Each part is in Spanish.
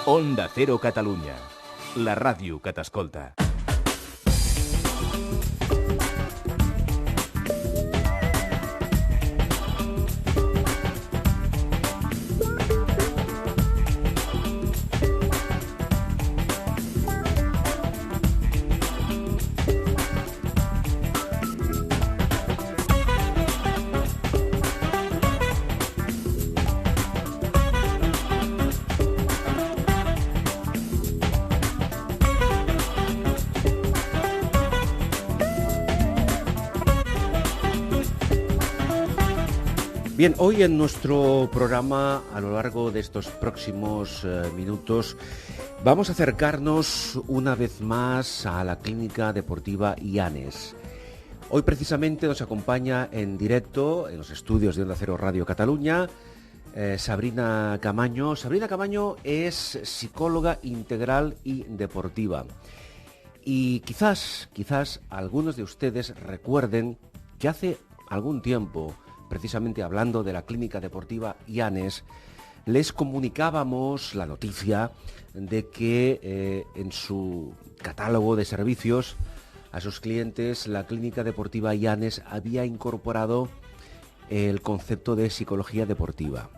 Onda Cero Catalunya, la ràdio que t'escolta. Bien, hoy en nuestro programa, a lo largo de estos próximos minutos, vamos a acercarnos una vez más a la Clínica Deportiva Llanes. Hoy precisamente nos acompaña en directo, en los estudios de Onda Cero Radio Cataluña, Sabrina Camaño. Sabrina Camaño es psicóloga integral y deportiva. Y quizás algunos de ustedes recuerden que hace algún tiempo, precisamente hablando de la Clínica Deportiva Llanes, les comunicábamos la noticia de que en su catálogo de servicios a sus clientes, la Clínica Deportiva Llanes había incorporado el concepto de psicología deportiva.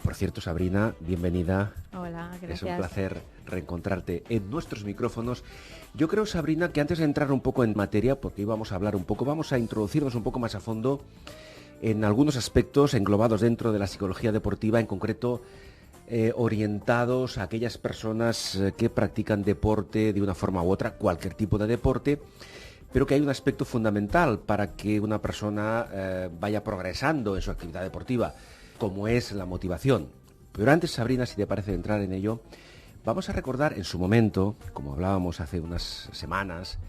Por cierto, Sabrina, bienvenida. Hola, gracias. Es un placer reencontrarte en nuestros micrófonos. Yo creo, Sabrina, que antes de entrar un poco en materia, porque vamos a hablar un poco, vamos a introducirnos un poco más a fondo en algunos aspectos englobados dentro de la psicología deportiva, en concreto orientados a aquellas personas que practican deporte de una forma u otra, cualquier tipo de deporte, pero que hay un aspecto fundamental para que una persona vaya progresando en su actividad deportiva, como es la motivación. Pero antes, Sabrina, si te parece entrar en ello, vamos a recordar en su momento, como hablábamos hace unas semanas,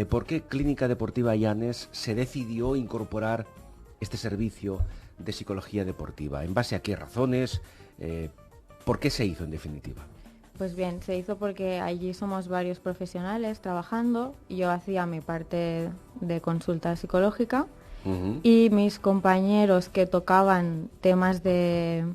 por qué Clínica Deportiva Llanes se decidió incorporar este servicio de psicología deportiva. ¿En base a qué razones? ¿Por qué se hizo en definitiva? Pues bien, se hizo porque allí somos varios profesionales trabajando. Yo hacía mi parte de consulta psicológica y mis compañeros que tocaban temas de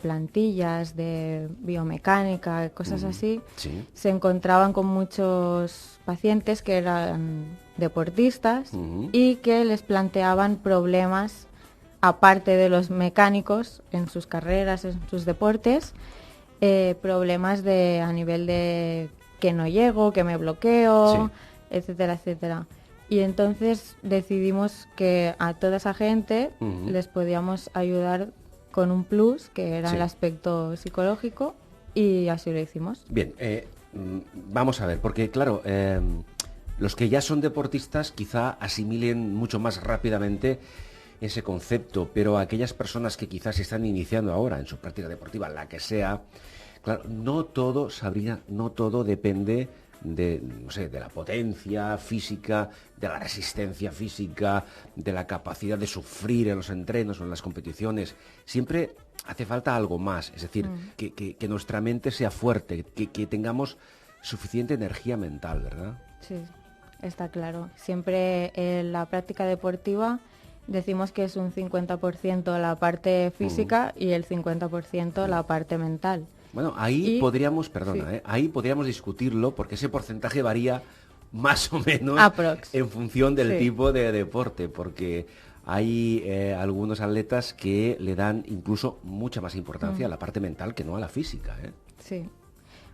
plantillas, de biomecánica, cosas así, Sí. se encontraban con muchos pacientes que eran deportistas y que les planteaban problemas, aparte de los mecánicos en sus carreras, en sus deportes, problemas a nivel de que no llego, que me bloqueo, etcétera, etcétera. Y entonces decidimos que a toda esa gente les podíamos ayudar con un plus, que era el aspecto psicológico, y así lo hicimos. Bien, vamos a ver, porque claro, los que ya son deportistas quizá asimilen mucho más rápidamente ese concepto, pero aquellas personas que quizás se están iniciando ahora en su práctica deportiva, la que sea, claro, no todo, Sabrina, no todo depende de, no sé, de la potencia física, de la resistencia física, de la capacidad de sufrir en los entrenos o en las competiciones. Siempre hace falta algo más, es decir, que nuestra mente sea fuerte, que tengamos suficiente energía mental, ¿verdad? Sí, está claro. Siempre en la práctica deportiva decimos que es un 50% la parte física y el 50% la parte mental. Bueno, ahí podríamos, ahí podríamos discutirlo, porque ese porcentaje varía más o menos en función del tipo de deporte, porque hay algunos atletas que le dan incluso mucha más importancia a la parte mental que no a la física, ¿eh? Sí.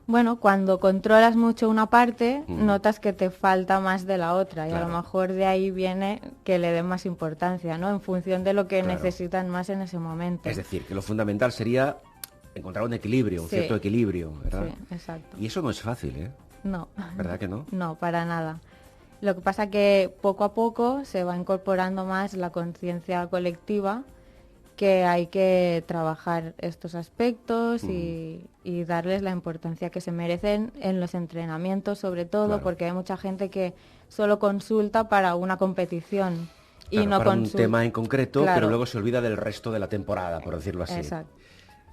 Bueno, cuando controlas mucho una parte, notas que te falta más de la otra, y a lo mejor de ahí viene que le den más importancia, ¿no? En función de lo que necesitan más en ese momento. Es decir, que lo fundamental sería encontrar un equilibrio, un cierto equilibrio, ¿verdad? Sí, exacto. Y eso no es fácil, ¿eh? No. ¿Verdad que no? No, para nada. Lo que pasa que poco a poco se va incorporando más la conciencia colectiva, que hay que trabajar estos aspectos y darles la importancia que se merecen en los entrenamientos, sobre todo, porque hay mucha gente que solo consulta para una competición y no para un tema en concreto, pero luego se olvida del resto de la temporada, por decirlo así. Exacto.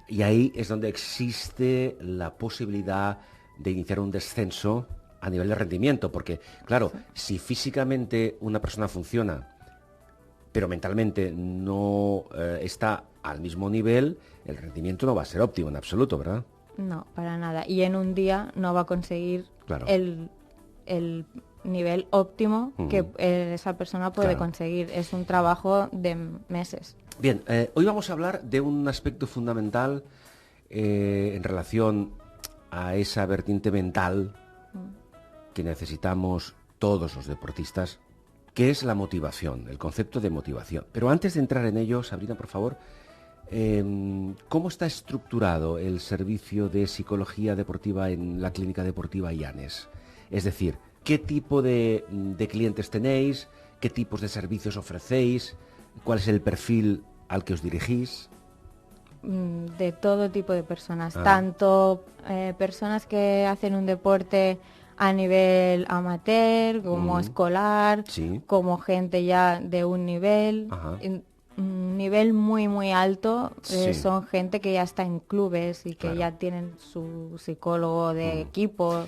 Y ahí es donde existe la posibilidad de iniciar un descenso a nivel de rendimiento, porque, claro, si físicamente una persona funciona, pero mentalmente no está al mismo nivel, el rendimiento no va a ser óptimo en absoluto, ¿verdad? No, para nada. Y en un día no va a conseguir Claro. el nivel óptimo que esa persona puede Claro. conseguir. Es un trabajo de meses. Bien, hoy vamos a hablar de un aspecto fundamental en relación a esa vertiente mental que necesitamos todos los deportistas, que es la motivación, el concepto de motivación. Pero antes de entrar en ello, Sabrina, por favor, ¿cómo está estructurado el servicio de psicología deportiva en la Clínica Deportiva Illanes? Es decir, ¿qué tipo de clientes tenéis? ¿Qué tipos de servicios ofrecéis? ¿Cuál es el perfil al que os dirigís? De todo tipo de personas, tanto personas que hacen un deporte a nivel amateur, como escolar, Sí. como gente ya de un nivel. Ajá. Un nivel muy muy alto, Sí. son gente que ya está en clubes y que Claro. ya tienen su psicólogo de equipo.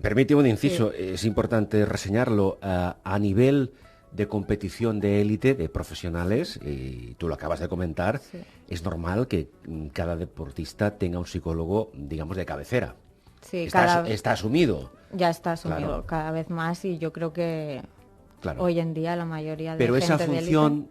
Permíteme un inciso, es importante reseñarlo a nivel de competición de élite, de profesionales, y tú lo acabas de comentar, Sí. es normal que cada deportista tenga un psicólogo, digamos, de cabecera. Sí, Está asumido, ya está asumido Claro. cada vez más y yo creo que claro. hoy en día la mayoría de Pero esa gente de élite- función,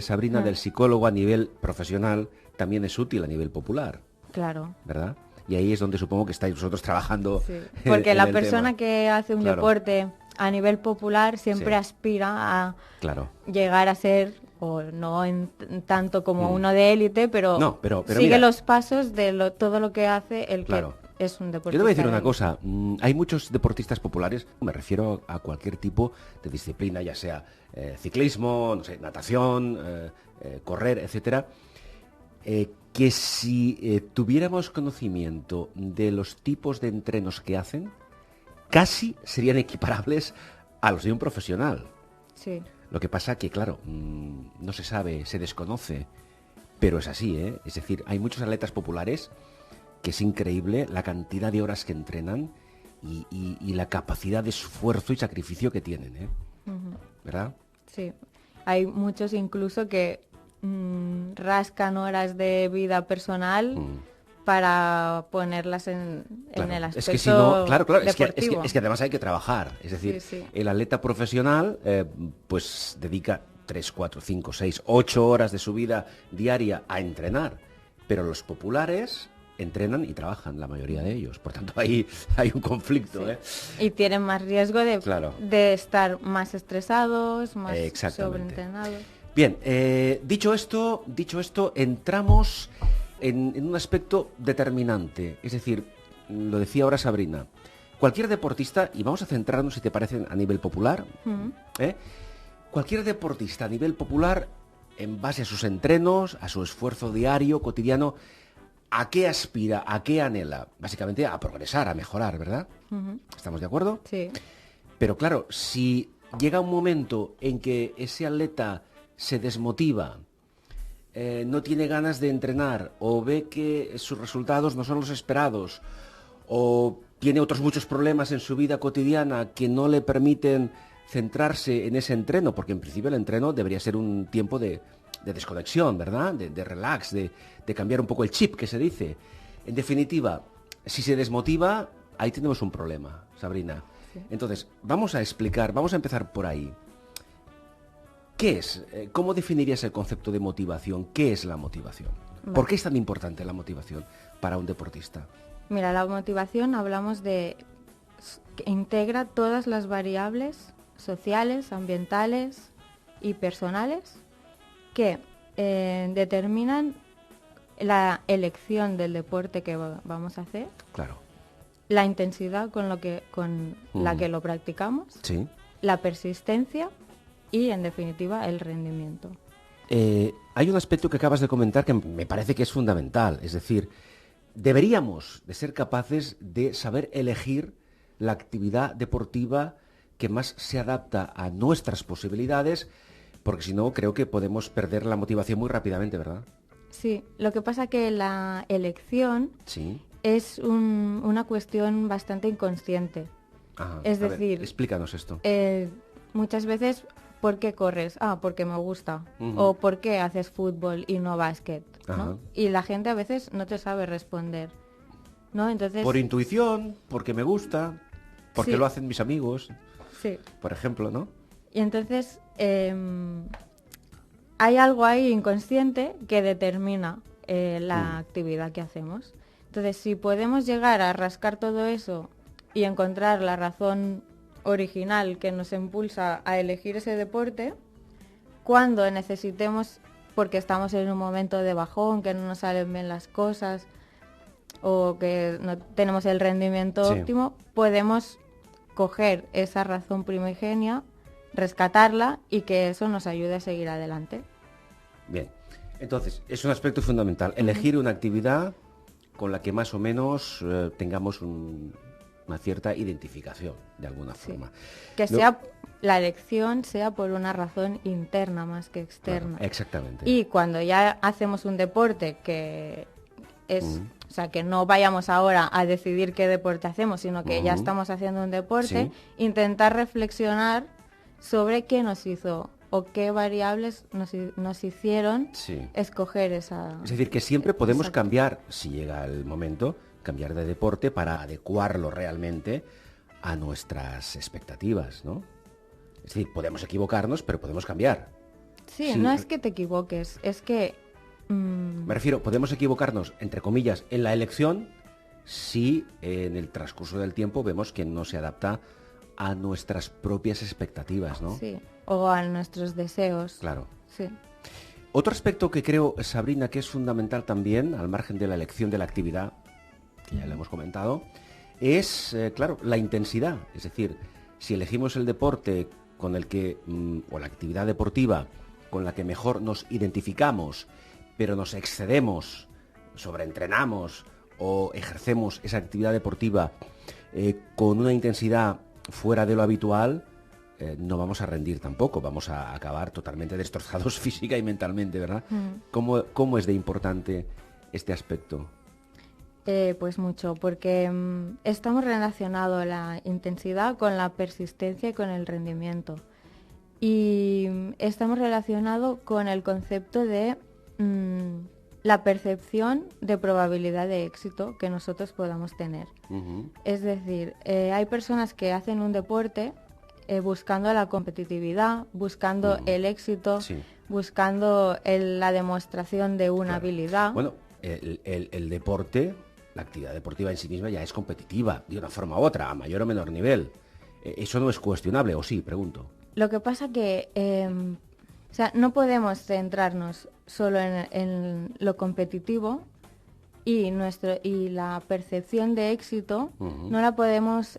Sabrina, del psicólogo a nivel profesional también es útil a nivel popular, Claro. ¿verdad? Y ahí es donde supongo que estáis vosotros trabajando. Sí, porque en la el persona tema. que hace un Claro. deporte a nivel popular siempre Sí. aspira a Claro. llegar a ser, o no tanto como uno de élite, pero, No, pero sigue mira. los pasos de todo lo que hace el Claro. que es un deportista. Yo te voy a decir de una élite. cosa, hay muchos deportistas populares, me refiero a cualquier tipo de disciplina, ya sea ciclismo, no sé, natación, correr, etcétera, que si tuviéramos conocimiento de los tipos de entrenos que hacen, casi serían equiparables a los de un profesional. Sí, Lo que pasa que, claro, no se sabe, se desconoce, pero es así, ¿eh? Es decir, hay muchos atletas populares que es increíble la cantidad de horas que entrenan y la capacidad de esfuerzo y sacrificio que tienen, ¿eh? ¿Verdad? sí. Hay muchos incluso que rascan horas de vida personal para ponerlas en Claro. el aspecto Es que si no, claro, deportivo. es que además hay que trabajar. Es decir, Sí, sí. el atleta profesional pues dedica 3, 4, 5, 6, 8 horas de su vida diaria a entrenar, pero los populares entrenan y trabajan, la mayoría de ellos. Por tanto, ahí hay un conflicto, ¿eh? Y tienen más riesgo de, Claro. de estar más estresados, más Exactamente. sobreentrenados. Bien, dicho esto, entramos en un aspecto determinante. Es decir, lo decía ahora Sabrina, cualquier deportista, y vamos a centrarnos, si te parece, a nivel popular, ¿eh? Cualquier deportista a nivel popular, en base a sus entrenos, a su esfuerzo diario, cotidiano, ¿a qué aspira, a qué anhela? Básicamente a progresar, a mejorar, ¿verdad? ¿Estamos de acuerdo? Sí, Pero claro, si llega un momento en que ese atleta se desmotiva, no tiene ganas de entrenar, o ve que sus resultados no son los esperados, o tiene otros muchos problemas en su vida cotidiana que no le permiten centrarse en ese entreno, porque en principio el entreno debería ser un tiempo de desconexión, ¿verdad? De relax, de cambiar un poco el chip, que se dice. En definitiva, si se desmotiva, ahí tenemos un problema, Sabrina. Entonces, vamos a empezar por ahí. ¿Qué es? ¿Cómo definirías el concepto de motivación? ¿Qué es la motivación? ¿Por qué es tan importante la motivación para un deportista? mira, la motivación hablamos de que integra todas las variables sociales, ambientales y personales que determinan la elección del deporte que vamos a hacer, Claro. la intensidad con la que lo practicamos, Sí. la persistencia y, en definitiva, el rendimiento. Hay un aspecto que acabas de comentar que me parece que es fundamental. Es decir, deberíamos de ser capaces de saber elegir la actividad deportiva que más se adapta a nuestras posibilidades, porque si no, creo que podemos perder la motivación muy rápidamente, ¿verdad? Sí, lo que pasa que la elección Sí. es una cuestión bastante inconsciente. Ajá. Es A ver, decir, explícanos esto. Muchas veces, ¿por qué corres? Porque me gusta. O ¿por qué haces fútbol y no básquet? ¿no? Ajá. Y la gente a veces no te sabe responder. ¿no? Entonces, Por intuición, porque me gusta, porque Sí. lo hacen mis amigos, sí. por ejemplo, ¿no? Y entonces hay algo ahí inconsciente que determina la actividad que hacemos. Entonces, si podemos llegar a rascar todo eso y encontrar la razón original que nos impulsa a elegir ese deporte, cuando necesitemos, porque estamos en un momento de bajón, que no nos salen bien las cosas o que no tenemos el rendimiento Sí. óptimo, podemos coger esa razón primigenia, rescatarla y que eso nos ayude a seguir adelante. Bien, entonces, es un aspecto fundamental, elegir una actividad con la que más o menos tengamos una cierta identificación, de alguna forma. Que No- sea la elección sea por una razón interna más que externa. Claro, exactamente. Y cuando ya hacemos un deporte que es, o sea, que no vayamos ahora a decidir qué deporte hacemos, sino que ya estamos haciendo un deporte, Sí. intentar reflexionar sobre qué nos hizo o qué variables nos hicieron Sí. escoger esa... Es decir, que siempre podemos Exacto. cambiar, si llega el momento, cambiar de deporte para adecuarlo realmente a nuestras expectativas, ¿no? Es decir, podemos equivocarnos, pero podemos cambiar. Sí, Sí. no es que te equivoques, es que... Me refiero, podemos equivocarnos, entre comillas, en la elección si en el transcurso del tiempo vemos que no se adapta a nuestras propias expectativas, ¿no? Sí, o a nuestros deseos. Claro. Sí. Otro aspecto que creo, Sabrina, que es fundamental también, al margen de la elección de la actividad, que ya lo hemos comentado, es, claro, la intensidad. Es decir, si elegimos el deporte con el que, o la actividad deportiva con la que mejor nos identificamos, pero nos excedemos, sobreentrenamos o ejercemos esa actividad deportiva con una intensidad fuera de lo habitual, no vamos a rendir tampoco, vamos a acabar totalmente destrozados física y mentalmente, ¿verdad? ¿Cómo es de importante este aspecto? Pues mucho, porque estamos relacionados la intensidad con la persistencia y con el rendimiento. Y estamos relacionados con el concepto de la percepción de probabilidad de éxito que nosotros podamos tener. Es decir, hay personas que hacen un deporte buscando la competitividad, buscando el éxito, Sí. buscando la demostración de una Claro. habilidad. Bueno, el deporte, la actividad deportiva en sí misma ya es competitiva, de una forma u otra, a mayor o menor nivel. Eso no es cuestionable, ¿o sí? Pregunto. Lo que pasa que o sea, no podemos centrarnos solo en lo competitivo y la percepción de éxito no la podemos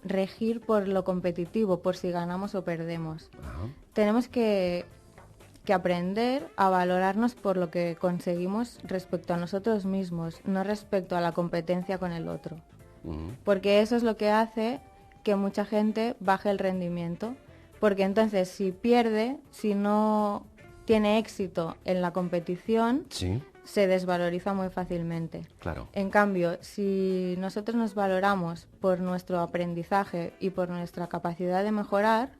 regir por lo competitivo, por si ganamos o perdemos. Ajá. Tenemos que aprender a valorarnos por lo que conseguimos respecto a nosotros mismos, no respecto a la competencia con el otro. Porque eso es lo que hace que mucha gente baje el rendimiento. Porque entonces si pierde, si no tiene éxito en la competición, Sí, se desvaloriza muy fácilmente. claro. En cambio, si nosotros nos valoramos por nuestro aprendizaje y por nuestra capacidad de mejorar,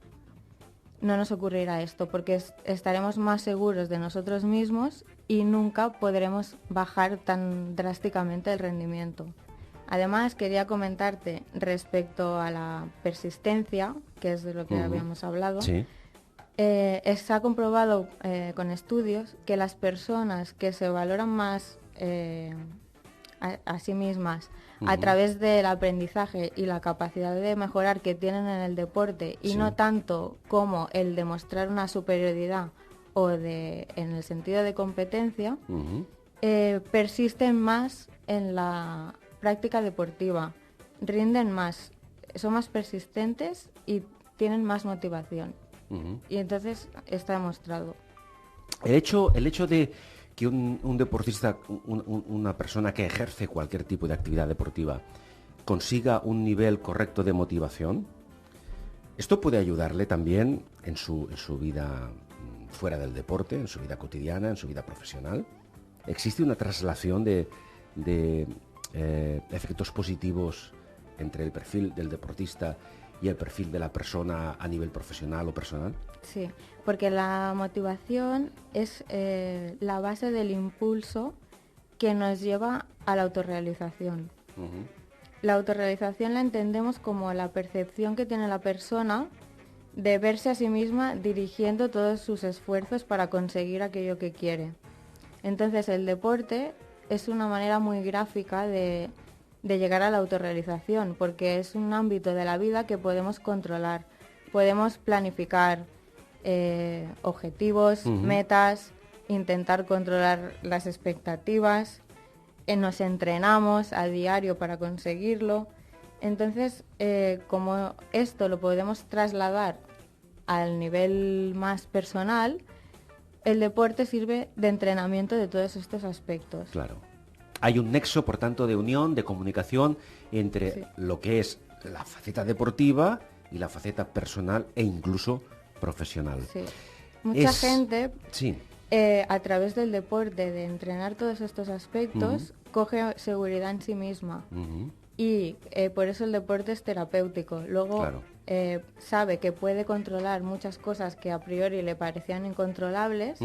no nos ocurrirá esto, porque estaremos más seguros de nosotros mismos y nunca podremos bajar tan drásticamente el rendimiento. Además, quería comentarte respecto a la persistencia, que es de lo que habíamos hablado. Sí. Se ha comprobado con estudios que las personas que se valoran más a sí mismas a través del aprendizaje y la capacidad de mejorar que tienen en el deporte y Sí. no tanto como el demostrar una superioridad o en el sentido de competencia, persisten más en la práctica deportiva, rinden más, son más persistentes y tienen más motivación. Y entonces está demostrado. El hecho de que un deportista, una persona que ejerce cualquier tipo de actividad deportiva, consiga un nivel correcto de motivación, esto puede ayudarle también en su vida fuera del deporte, en su vida cotidiana, en su vida profesional. ¿Existe una traslación de efectos positivos entre el perfil del deportista y el perfil de la persona a nivel profesional o personal? Sí, porque la motivación es la base del impulso que nos lleva a la autorrealización. La autorrealización la entendemos como la percepción que tiene la persona de verse a sí misma dirigiendo todos sus esfuerzos para conseguir aquello que quiere. Entonces el deporte es una manera muy gráfica de llegar a la autorrealización, porque es un ámbito de la vida que podemos controlar. Podemos planificar objetivos, metas, intentar controlar las expectativas, nos entrenamos a diario para conseguirlo. Entonces, como esto lo podemos trasladar al nivel más personal, el deporte sirve de entrenamiento de todos estos aspectos. Claro. Hay un nexo, por tanto, de unión, de comunicación entre lo que es la faceta deportiva y la faceta personal e incluso profesional. Sí. Mucha gente, sí. A través del deporte, de entrenar todos estos aspectos, coge seguridad en sí misma. Y por eso el deporte es terapéutico. Luego sabe que puede controlar muchas cosas que a priori le parecían incontrolables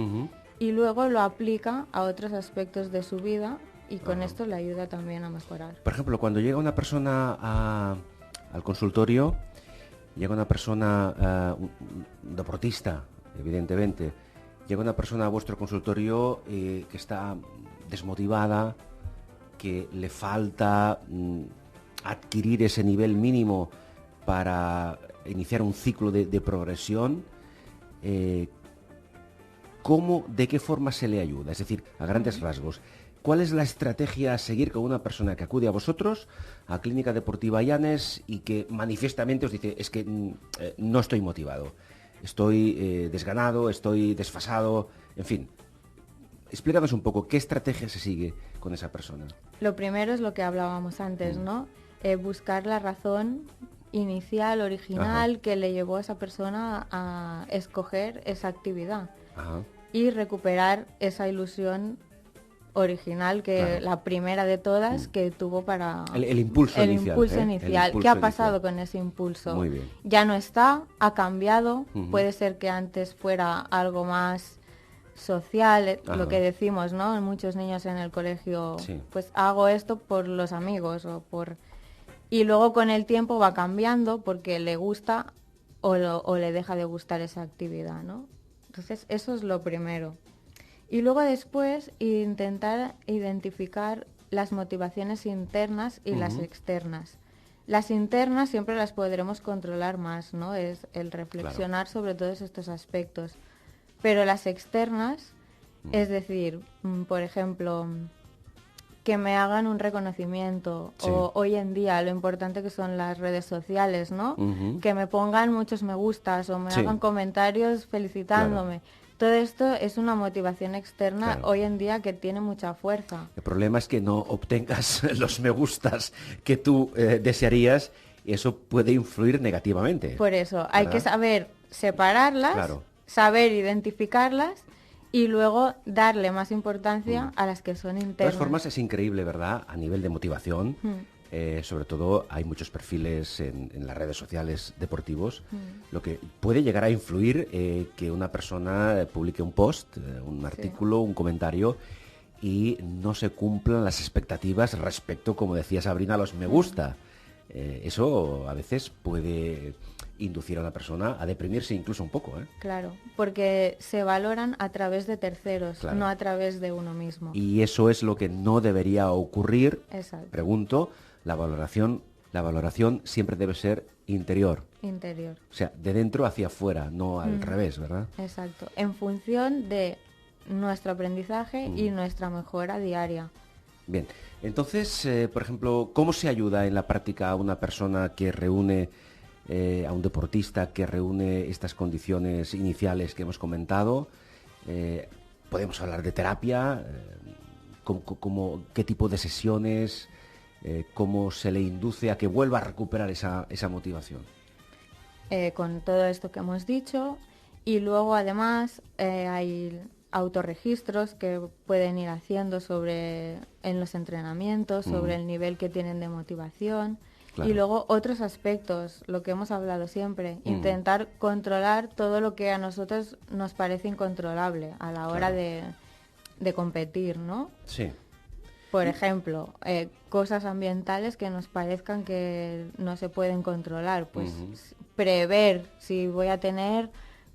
y luego lo aplica a otros aspectos de su vida y con esto le ayuda también a mejorar. Por ejemplo, cuando llega una persona al consultorio, llega una persona, un deportista, evidentemente, llega una persona a vuestro consultorio que está desmotivada, que le falta adquirir ese nivel mínimo para iniciar un ciclo de progresión, ¿de qué forma se le ayuda? Es decir, a grandes rasgos, ¿cuál es la estrategia a seguir con una persona que acude a vosotros, a Clínica Deportiva Llanes, y que manifiestamente os dice, es que no estoy motivado, estoy desganado, estoy desfasado, en fin? Explícanos un poco, ¿qué estrategia se sigue con esa persona? Lo primero es lo que hablábamos antes, ¿no? Buscar la razón inicial, original, que le llevó a esa persona a escoger esa actividad. Y recuperar esa ilusión original, que la primera de todas que tuvo para... El impulso inicial. Impulso inicial. ¿Qué ha pasado con ese impulso? Muy bien. Ya no está, ha cambiado, puede ser que antes fuera algo más social, lo que decimos, ¿no? Muchos niños en el colegio, pues hago esto por los amigos y luego con el tiempo va cambiando porque le gusta o le deja de gustar esa actividad, ¿no? Entonces eso es lo primero. Y luego después intentar identificar las motivaciones internas y las externas. Las internas siempre las podremos controlar más, ¿no? Es el reflexionar sobre todos estos aspectos. Pero las externas, es decir, por ejemplo, que me hagan un reconocimiento, o hoy en día lo importante que son las redes sociales, ¿no? Que me pongan muchos me gustas o me hagan comentarios felicitándome. Todo esto es una motivación externa hoy en día que tiene mucha fuerza. El problema es que no obtengas los me gustas que tú desearías, y eso puede influir negativamente. Por eso, hay que saber separarlas, saber identificarlas y luego darle más importancia a las que son internas. De todas formas, es increíble, ¿verdad? A nivel de motivación, sobre todo hay muchos perfiles en las redes sociales deportivos, lo que puede llegar a influir que una persona publique un post, un artículo, un comentario, y no se cumplan las expectativas respecto, como decía Sabrina, a los me gusta. Eso a veces puede inducir a una persona a deprimirse incluso un poco, ¿eh? Claro, porque se valoran a través de terceros, no a través de uno mismo. Y eso es lo que no debería ocurrir. Exacto. Pregunto, la valoración siempre debe ser interior. Interior. O sea, de dentro hacia afuera, no al revés, ¿verdad? Exacto, en función de nuestro aprendizaje y nuestra mejora diaria. Bien, entonces, por ejemplo, ¿cómo se ayuda en la práctica a una persona que reúne, a un deportista que reúne estas condiciones iniciales que hemos comentado? Podemos hablar de terapia, qué tipo de sesiones, cómo se le induce a que vuelva a recuperar esa motivación. Con todo esto que hemos dicho, y luego además hay autorregistros que pueden ir haciendo en los entrenamientos, sobre el nivel que tienen de motivación. Y luego otros aspectos, lo que hemos hablado siempre, intentar controlar todo lo que a nosotros nos parece incontrolable a la hora de competir, ¿no? Sí. Por ejemplo, cosas ambientales que nos parezcan que no se pueden controlar, pues prever si voy a tener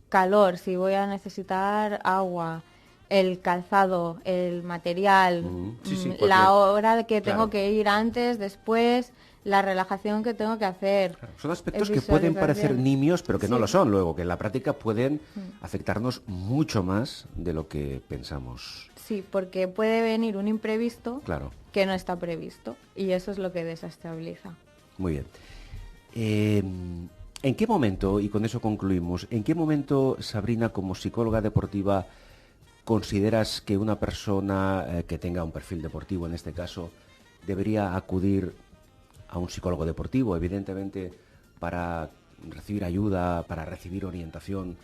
calor, si voy a necesitar agua, el calzado, el material, la hora que tengo que ir antes, después, la relajación que tengo que hacer. Claro, son aspectos que pueden parecer nimios, pero que no lo son luego, que en la práctica pueden afectarnos mucho más de lo que pensamos. Sí, porque puede venir un imprevisto Claro. que no está previsto, y eso es lo que desestabiliza. Muy bien. ¿En qué momento, y con eso concluimos, en qué momento, Sabrina, como psicóloga deportiva, consideras que una persona que tenga un perfil deportivo, en este caso, debería acudir a un psicólogo deportivo, evidentemente, para recibir ayuda, para recibir orientación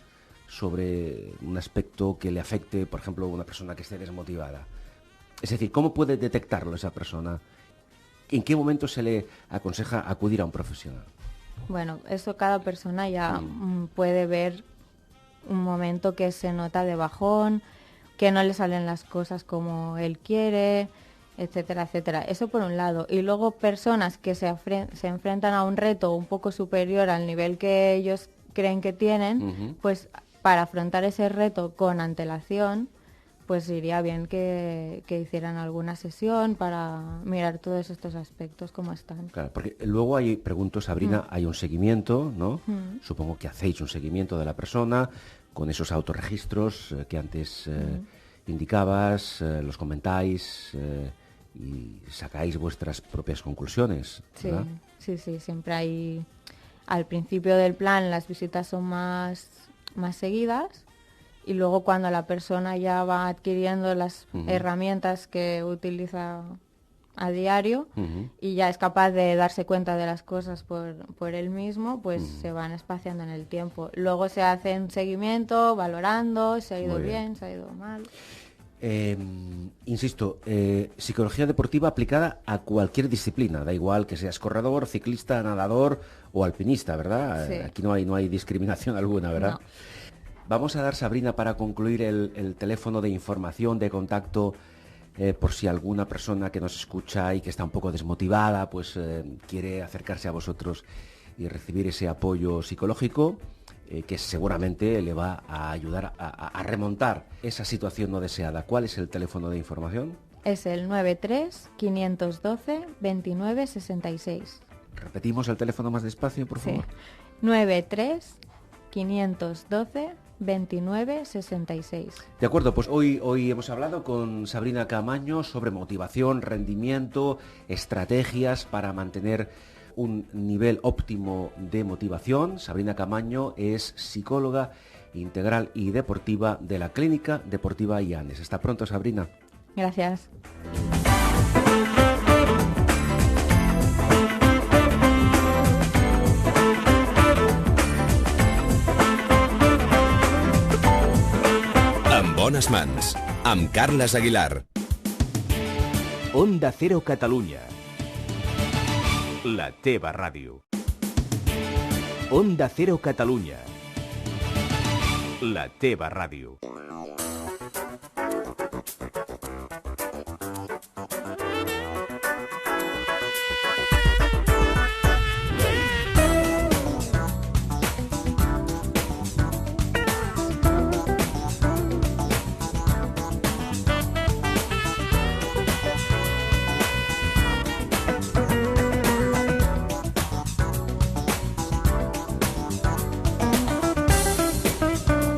sobre un aspecto que le afecte, por ejemplo, a una persona que esté desmotivada? Es decir, ¿cómo puede detectarlo esa persona? ¿En qué momento se le aconseja acudir a un profesional? Bueno, eso cada persona ya puede ver un momento que se nota de bajón, que no le salen las cosas como él quiere, etcétera, etcétera. Eso por un lado. Y luego personas que se enfrentan a un reto un poco superior al nivel que ellos creen que tienen, pues para afrontar ese reto con antelación, pues iría bien que hicieran alguna sesión para mirar todos estos aspectos cómo están. Claro, porque luego hay, pregunto, Sabrina, hay un seguimiento, ¿no? Supongo que hacéis un seguimiento de la persona con esos autorregistros que antes indicabas, los comentáis y sacáis vuestras propias conclusiones, ¿verdad? Sí, siempre hay... Al principio del plan las visitas son más seguidas, y luego cuando la persona ya va adquiriendo las herramientas que utiliza a diario y ya es capaz de darse cuenta de las cosas por él mismo, pues se van espaciando en el tiempo. Luego se hace un seguimiento, valorando si ha ido bien, si ha ido mal. Insisto, psicología deportiva aplicada a cualquier disciplina, da igual que seas corredor, ciclista, nadador o alpinista, ¿verdad? Sí. Aquí no hay discriminación alguna, ¿verdad? No. Vamos a dar, Sabrina, para concluir el teléfono de información, de contacto, por si alguna persona que nos escucha y que está un poco desmotivada, pues quiere acercarse a vosotros y recibir ese apoyo psicológico, que seguramente le va a ayudar a remontar esa situación no deseada. ¿Cuál es el teléfono de información? Es el 93-512-2966. Repetimos el teléfono más despacio, por favor. Sí. 93-512-2966. De acuerdo, pues hoy hemos hablado con Sabrina Caamaño sobre motivación, rendimiento, estrategias para mantener un nivel óptimo de motivación. Sabrina Caamaño es psicóloga integral y deportiva de la Clínica Deportiva IANES. Hasta pronto, Sabrina. Gracias. En bones mans, amb Carles Aguilar. Onda Cero Catalunya. La teva ràdio. Onda Cero Catalunya. La teva ràdio.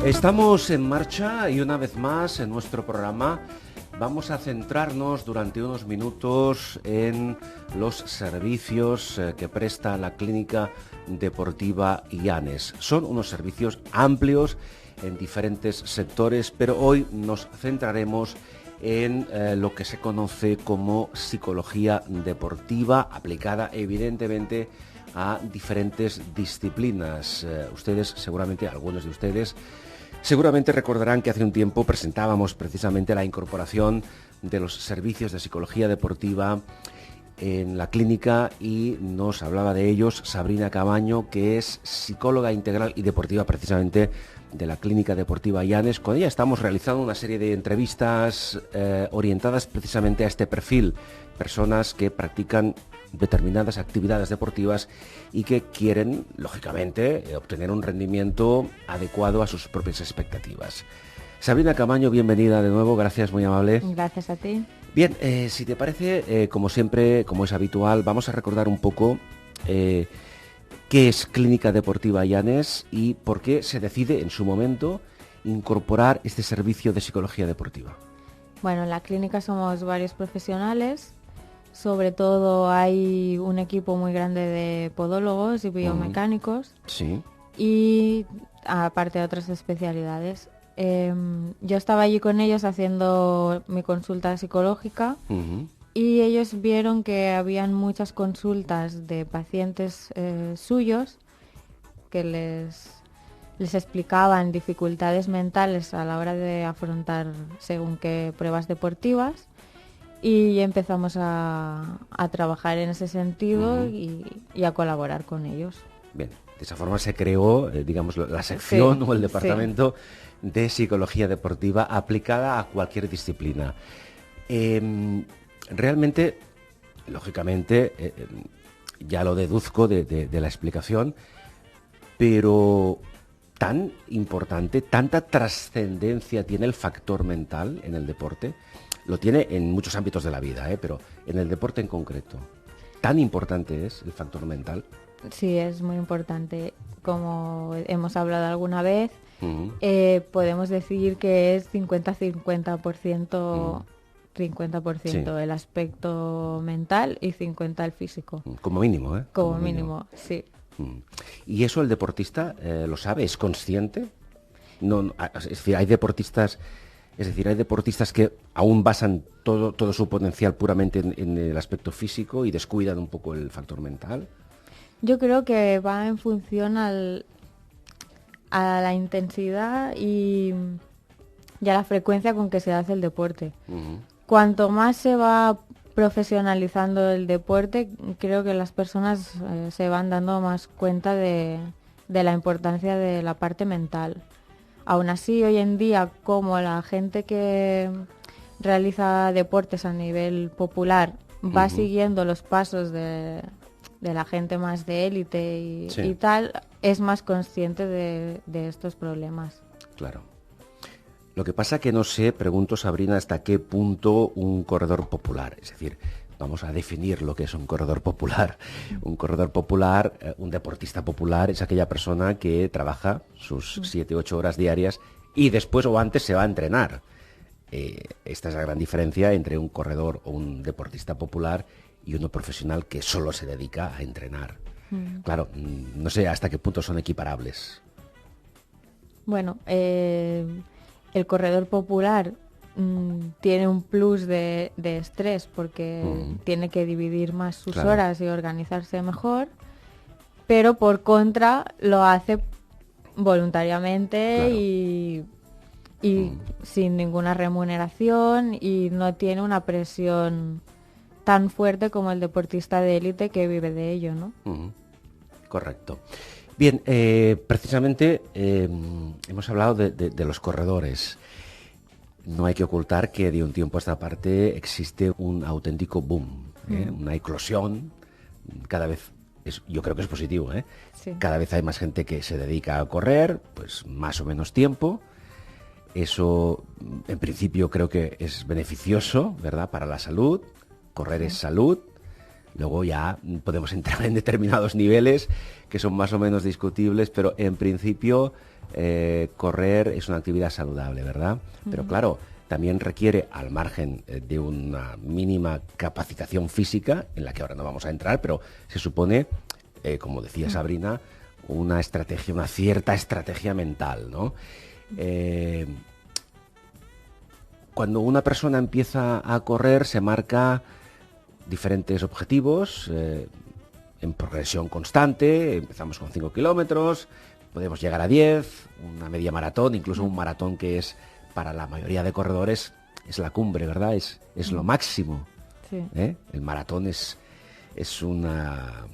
Estamos en marcha y una vez más en nuestro programa vamos a centrarnos durante unos minutos en los servicios que presta la Clínica Deportiva IANES. Son unos servicios amplios en diferentes sectores, pero hoy nos centraremos en lo que se conoce como psicología deportiva, aplicada evidentemente a diferentes disciplinas. Ustedes, seguramente, algunos de ustedes, seguramente recordarán que hace un tiempo presentábamos precisamente la incorporación de los servicios de psicología deportiva en la clínica y nos hablaba de ellos Sabrina Caamaño, que es psicóloga integral y deportiva precisamente de la Clínica Deportiva Llanes. Con ella estamos realizando una serie de entrevistas orientadas precisamente a este perfil, personas que practican determinadas actividades deportivas y que quieren, lógicamente, obtener un rendimiento adecuado a sus propias expectativas. Sabrina Camaño, bienvenida de nuevo, gracias, muy amable. Gracias a ti. Bien, si te parece, como siempre, como es habitual, vamos a recordar un poco qué es Clínica Deportiva Llanes y por qué se decide en su momento incorporar este servicio de psicología deportiva. Bueno, en la clínica somos varios profesionales, sobre todo hay un equipo muy grande de podólogos y biomecánicos Sí. y aparte de otras especialidades. Yo estaba allí con ellos haciendo mi consulta psicológica y ellos vieron que habían muchas consultas de pacientes suyos que les explicaban dificultades mentales a la hora de afrontar según qué pruebas deportivas y empezamos a trabajar en ese sentido y a colaborar con ellos. Bien, de esa forma se creó, digamos, la sección Sí, o el departamento de psicología deportiva aplicada a cualquier disciplina. Realmente, lógicamente, ya lo deduzco de la explicación, pero tan importante, tanta trascendencia tiene el factor mental en el deporte, lo tiene en muchos ámbitos de la vida, pero en el deporte en concreto, tan importante es el factor mental. Sí, es muy importante. Como hemos hablado alguna vez, podemos decir que es 50-50%, 50% el aspecto mental y 50% el físico. Como mínimo, ¿eh? Como mínimo, sí. ¿Y eso el deportista lo sabe? ¿Es consciente? No, es decir, hay deportistas que aún basan todo su potencial puramente en el aspecto físico y descuidan un poco el factor mental. Yo creo que va en función a la intensidad y a la frecuencia con que se hace el deporte. Cuanto más se va profesionalizando el deporte, creo que las personas se van dando más cuenta de la importancia de la parte mental. Aún así, hoy en día, como la gente que realiza deportes a nivel popular va siguiendo los pasos de la gente más de élite y tal, es más consciente de estos problemas. Claro. Lo que pasa que no sé, pregunto, Sabrina, hasta qué punto un corredor popular, es decir, vamos a definir lo que es un corredor popular. Un corredor popular, un deportista popular, es aquella persona que trabaja sus 7-8 horas diarias y después o antes se va a entrenar. Esta es la gran diferencia entre un corredor o un deportista popular y uno profesional que solo se dedica a entrenar. Claro, no sé hasta qué punto son equiparables. Bueno, el corredor popular tiene un plus de estrés porque tiene que dividir más sus horas y organizarse mejor, pero por contra lo hace voluntariamente y sin ninguna remuneración y no tiene una presión tan fuerte como el deportista de élite que vive de ello, ¿no? Correcto. Bien, precisamente hemos hablado de los corredores. No hay que ocultar que de un tiempo a esta parte existe un auténtico boom, una eclosión. Cada vez, yo creo que es positivo, Sí. Cada vez hay más gente que se dedica a correr, pues más o menos tiempo. Eso, en principio, creo que es beneficioso, ¿verdad?, para la salud. Correr es salud. Luego ya podemos entrar en determinados niveles que son más o menos discutibles, pero en principio correr es una actividad saludable, ¿verdad? Pero claro, también requiere, al margen de una mínima capacitación física, en la que ahora no vamos a entrar, pero se supone, como decía Sabrina, una cierta estrategia mental, ¿no? Cuando una persona empieza a correr, se marca diferentes objetivos en progresión constante. Empezamos con 5 kilómetros, podemos llegar a 10, una media maratón, incluso un maratón que es para la mayoría de corredores es la cumbre, ¿verdad? Es lo máximo. Sí. El maratón es una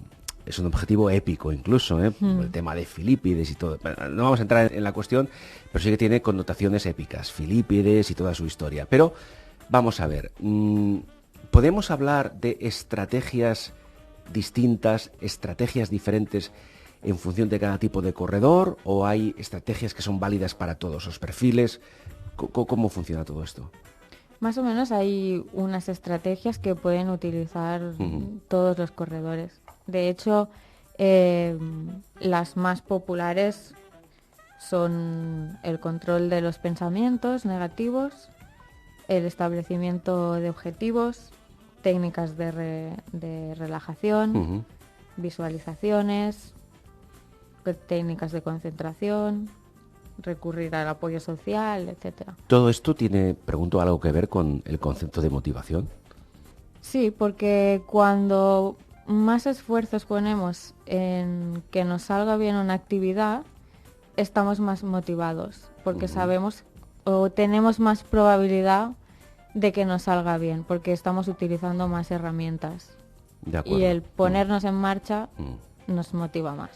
es un objetivo épico incluso, el tema de Filípides y todo. No vamos a entrar en la cuestión, pero sí que tiene connotaciones épicas, Filípides y toda su historia. Pero vamos a ver, ¿podemos hablar de estrategias distintas, estrategias diferentes en función de cada tipo de corredor, o hay estrategias que son válidas para todos los perfiles? ¿Cómo funciona todo esto? Más o menos hay unas estrategias que pueden utilizar todos los corredores. De hecho, las más populares son el control de los pensamientos negativos, el establecimiento de objetivos, técnicas de relajación, visualizaciones, técnicas de concentración, recurrir al apoyo social, etcétera. ¿Todo esto tiene, pregunto, algo que ver con el concepto de motivación? Sí, porque cuando más esfuerzos ponemos en que nos salga bien una actividad, estamos más motivados, porque sabemos o tenemos más probabilidad de que nos salga bien, porque estamos utilizando más herramientas. De acuerdo. Y el ponernos en marcha nos motiva más.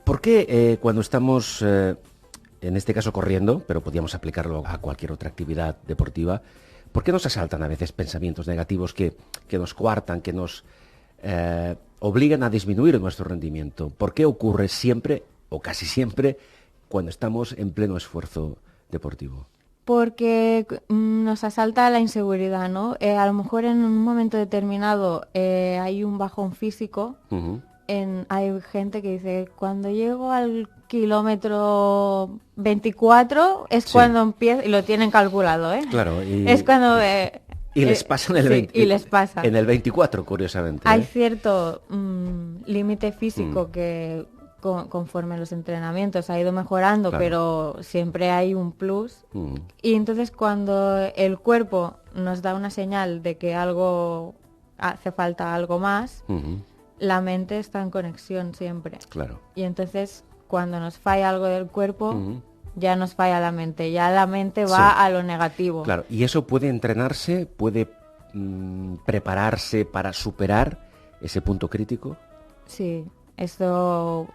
¿Por qué cuando estamos, en este caso corriendo, pero podríamos aplicarlo a cualquier otra actividad deportiva, por qué nos asaltan a veces pensamientos negativos que nos coartan, que nos obligan a disminuir nuestro rendimiento? ¿Por qué ocurre siempre, o casi siempre, cuando estamos en pleno esfuerzo deportivo? Porque nos asalta la inseguridad, ¿no? A lo mejor en un momento determinado hay un bajón físico. Hay gente que dice, cuando llego al kilómetro 24 es cuando empiezo, y lo tienen calculado, ¿eh? Claro. Es cuando... y les pasa en el 20, y les pasa. En el 24, curiosamente. Hay cierto límite físico que conforme los entrenamientos ha ido mejorando, claro, pero siempre hay un plus. Y entonces cuando el cuerpo nos da una señal de que algo hace falta algo más, la mente está en conexión siempre. Claro. Y entonces cuando nos falla algo del cuerpo, ya nos falla la mente. Ya la mente va a lo negativo. Claro. ¿Y eso puede entrenarse? ¿Puede prepararse para superar ese punto crítico? Sí, esto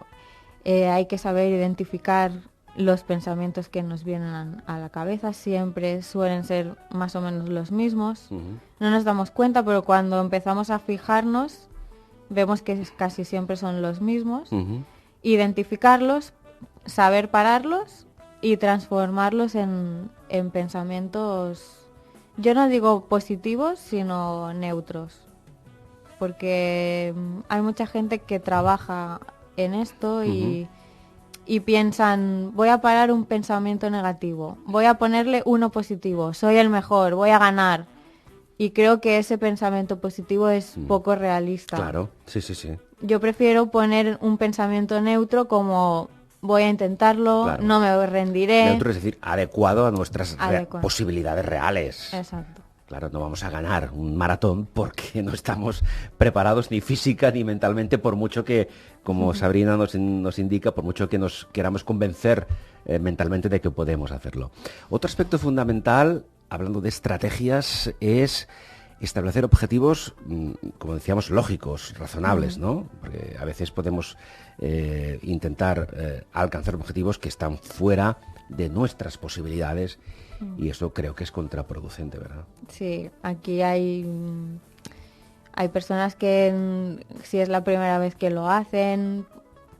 hay que saber identificar los pensamientos que nos vienen a la cabeza. Siempre suelen ser más o menos los mismos. No nos damos cuenta, pero cuando empezamos a fijarnos, vemos que casi siempre son los mismos. Identificarlos, saber pararlos y transformarlos en pensamientos, yo no digo positivos, sino neutros. Porque hay mucha gente que trabaja en esto y piensan, voy a parar un pensamiento negativo, voy a ponerle uno positivo, soy el mejor, voy a ganar. Y creo que ese pensamiento positivo es poco realista. Claro, sí. Yo prefiero poner un pensamiento neutro, voy a intentarlo, claro, no me rendiré. Neutro es decir, adecuado a nuestras posibilidades reales. Exacto. Claro, no vamos a ganar un maratón porque no estamos preparados ni física ni mentalmente, por mucho que, como Sabrina nos indica, por mucho que nos queramos convencer mentalmente de que podemos hacerlo. Otro aspecto fundamental, hablando de estrategias, es establecer objetivos, como decíamos, lógicos, razonables, ¿no? Porque a veces podemos intentar alcanzar objetivos que están fuera de nuestras posibilidades. Y eso creo que es contraproducente, ¿verdad? Sí, aquí hay personas que si es la primera vez que lo hacen,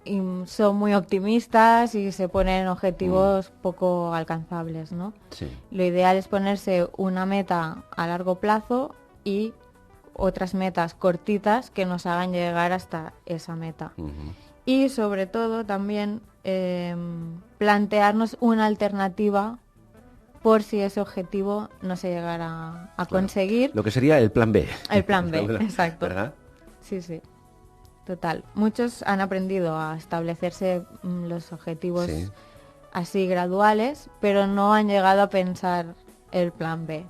y son muy optimistas y se ponen objetivos poco alcanzables, ¿no? Sí. Lo ideal es ponerse una meta a largo plazo y otras metas cortitas que nos hagan llegar hasta esa meta. Y sobre todo también plantearnos una alternativa por si ese objetivo no se llegara a conseguir. Lo que sería el plan B. El plan B, exacto. ¿Verdad? Sí. Total. Muchos han aprendido a establecerse los objetivos así graduales, pero no han llegado a pensar el plan B.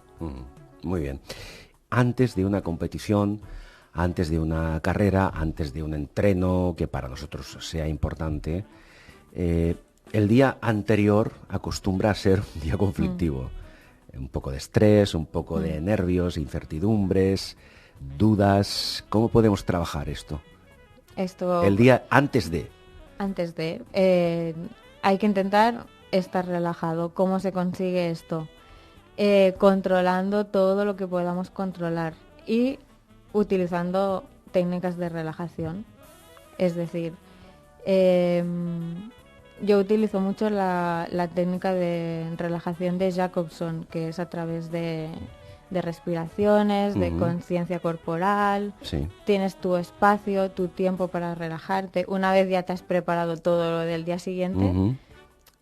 Muy bien. Antes de una competición, antes de una carrera, antes de un entreno que para nosotros sea importante, el día anterior acostumbra a ser un día conflictivo. Un poco de estrés, un poco de nervios, incertidumbres, dudas. ¿Cómo podemos trabajar esto? Esto El día antes de. antes de. Hay que intentar estar relajado. ¿Cómo se consigue esto? Controlando todo lo que podamos controlar y utilizando técnicas de relajación. Es decir, yo utilizo mucho la técnica de relajación de Jacobson, que es a través de respiraciones, de conciencia corporal. Sí. Tienes tu espacio, tu tiempo para relajarte. Una vez ya te has preparado todo lo del día siguiente,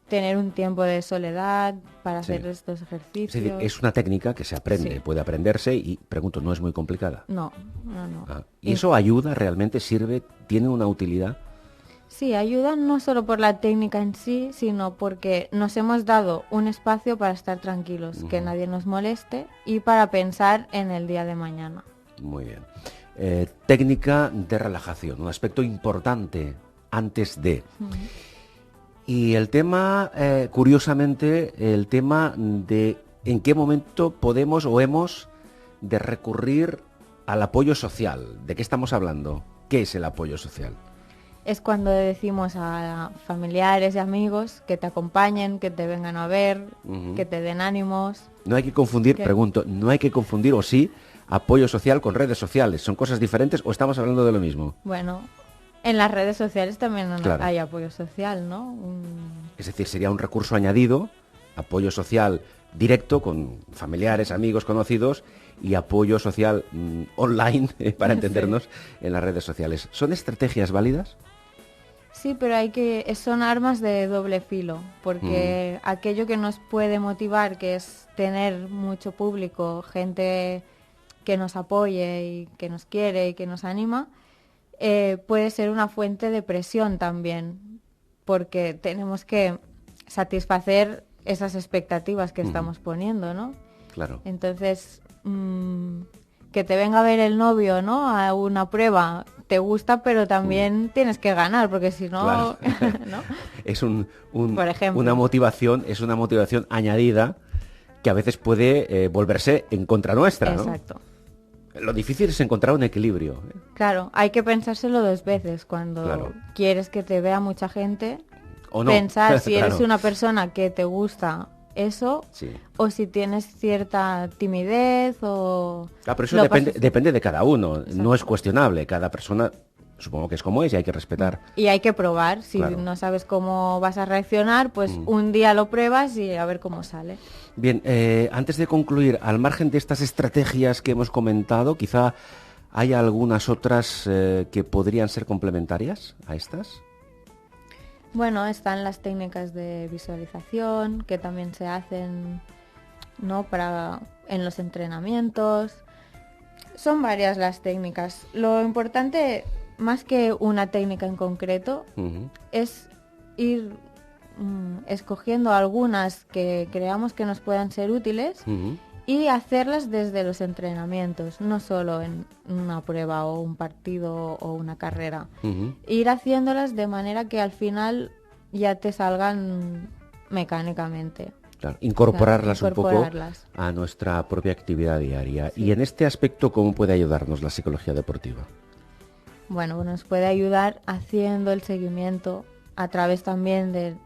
tener un tiempo de soledad para hacer estos ejercicios. Es decir, es una técnica que se aprende, Sí. puede aprenderse y, pregunto, ¿no es muy complicada? No. Ah, ¿y eso ayuda, realmente sirve, tiene una utilidad? Sí, ayuda no solo por la técnica en sí, sino porque nos hemos dado un espacio para estar tranquilos, que nadie nos moleste y para pensar en el día de mañana. Muy bien. Técnica de relajación, un aspecto importante antes de. Y el tema, curiosamente, el tema de en qué momento podemos o hemos de recurrir al apoyo social. ¿De qué estamos hablando? ¿Qué es el apoyo social? Es cuando decimos a familiares y amigos que te acompañen, que te vengan a ver, que te den ánimos. No hay que confundir, ¿Qué? pregunto, no hay que confundir, o sí, apoyo social con redes sociales. ¿Son cosas diferentes o estamos hablando de lo mismo? Bueno, en las redes sociales también Claro. hay apoyo social, ¿no? Es decir, sería un recurso añadido, apoyo social directo con familiares, amigos, conocidos y apoyo social online, para entendernos, en las redes sociales. ¿Son estrategias válidas? Sí, pero son armas de doble filo, porque aquello que nos puede motivar, que es tener mucho público, gente que nos apoye y que nos quiere y que nos anima, puede ser una fuente de presión también, porque tenemos que satisfacer esas expectativas que estamos poniendo, ¿no? Claro. Entonces, que te venga a ver el novio, ¿no? A una prueba, te gusta, pero también tienes que ganar, porque si no, Claro. ¿no? Es Por ejemplo. una motivación, es una motivación añadida que a veces puede volverse en contra nuestra, ¿no? Exacto. Lo difícil es encontrar un equilibrio. Claro, hay que pensárselo dos veces cuando Claro. quieres que te vea mucha gente. ¿O no? Pensar si eres Claro. una persona que te gusta eso, Sí. o si tienes cierta timidez o... Ah, pero eso lo depende, pasas- depende de cada uno, no Exacto. es cuestionable. Cada persona, supongo que es como es y hay que respetar. Y hay que probar, si Claro. no sabes cómo vas a reaccionar, pues un día lo pruebas y a ver cómo sale. Bien, antes de concluir, al margen de estas estrategias que hemos comentado, quizá hay algunas otras que podrían ser complementarias a estas. Bueno, están las técnicas de visualización que también se hacen, ¿no? En los entrenamientos. Son varias las técnicas. Lo importante, más que una técnica en concreto, Ujú. es ir escogiendo algunas que creamos que nos puedan ser útiles Ujú. y hacerlas desde los entrenamientos, no solo en una prueba o un partido o una carrera. Ujú. Ir haciéndolas de manera que al final ya te salgan mecánicamente. Claro, incorporarlas Claro, un poco incorporarlas. a nuestra propia actividad diaria. Y en este aspecto, ¿cómo puede ayudarnos la psicología deportiva? Bueno, nos puede ayudar haciendo el seguimiento a través también de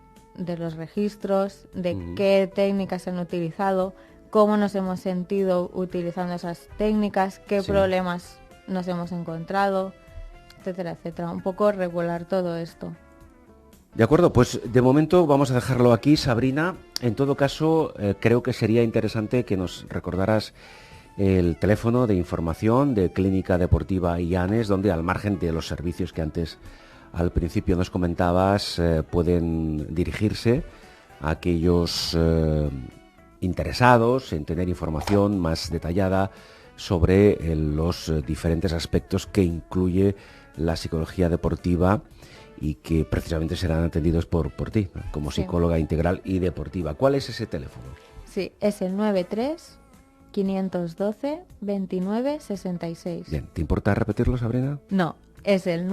los registros, de qué técnicas se han utilizado, cómo nos hemos sentido utilizando esas técnicas, qué Sí. problemas nos hemos encontrado, etcétera, etcétera. Un poco regular todo esto. De acuerdo, pues de momento vamos a dejarlo aquí, Sabrina. En todo caso, creo que sería interesante que nos recordaras el teléfono de información de Clínica Deportiva IANES, donde al margen de los servicios que antes al principio nos comentabas, pueden dirigirse a aquellos interesados en tener información más detallada sobre los diferentes aspectos que incluye la psicología deportiva y que precisamente serán atendidos por ti, ¿no? Como Sí. psicóloga integral y deportiva. ¿Cuál es ese teléfono? Sí, es el 93-512-29-66. Bien, ¿te importa repetirlo, Sabrina? No, es el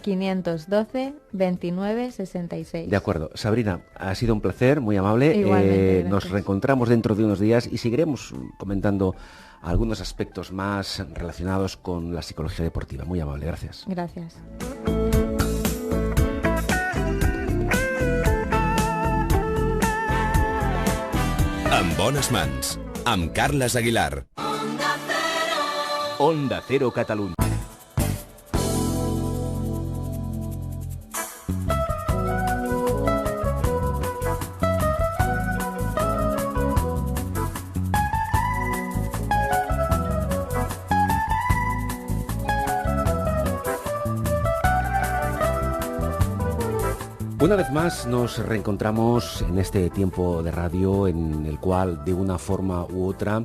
512 29 66. De acuerdo. Sabrina, ha sido un placer, muy amable. Igualmente, Nos gracias. reencontramos dentro de unos días y seguiremos comentando algunos aspectos más relacionados con la psicología deportiva. Muy amable, gracias. Gracias. En bones mans, amb Carles Aguilar. Onda Cero Catalunya. Una vez más nos reencontramos en este tiempo de radio en el cual de una forma u otra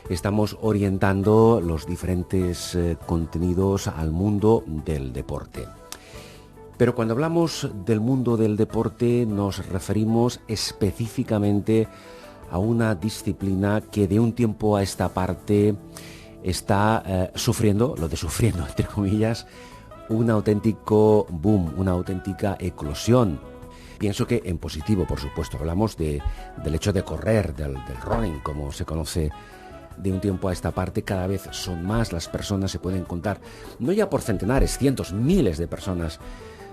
estamos orientando los diferentes contenidos al mundo del deporte. Pero cuando hablamos del mundo del deporte nos referimos específicamente a una disciplina que de un tiempo a esta parte está sufriendo, lo de sufriendo entre comillas, un auténtico boom, una auténtica eclosión. Pienso que en positivo, por supuesto, hablamos del hecho de correr, del running, como se conoce de un tiempo a esta parte. Cada vez son más las personas, se pueden contar, no ya por centenares, cientos, miles de personas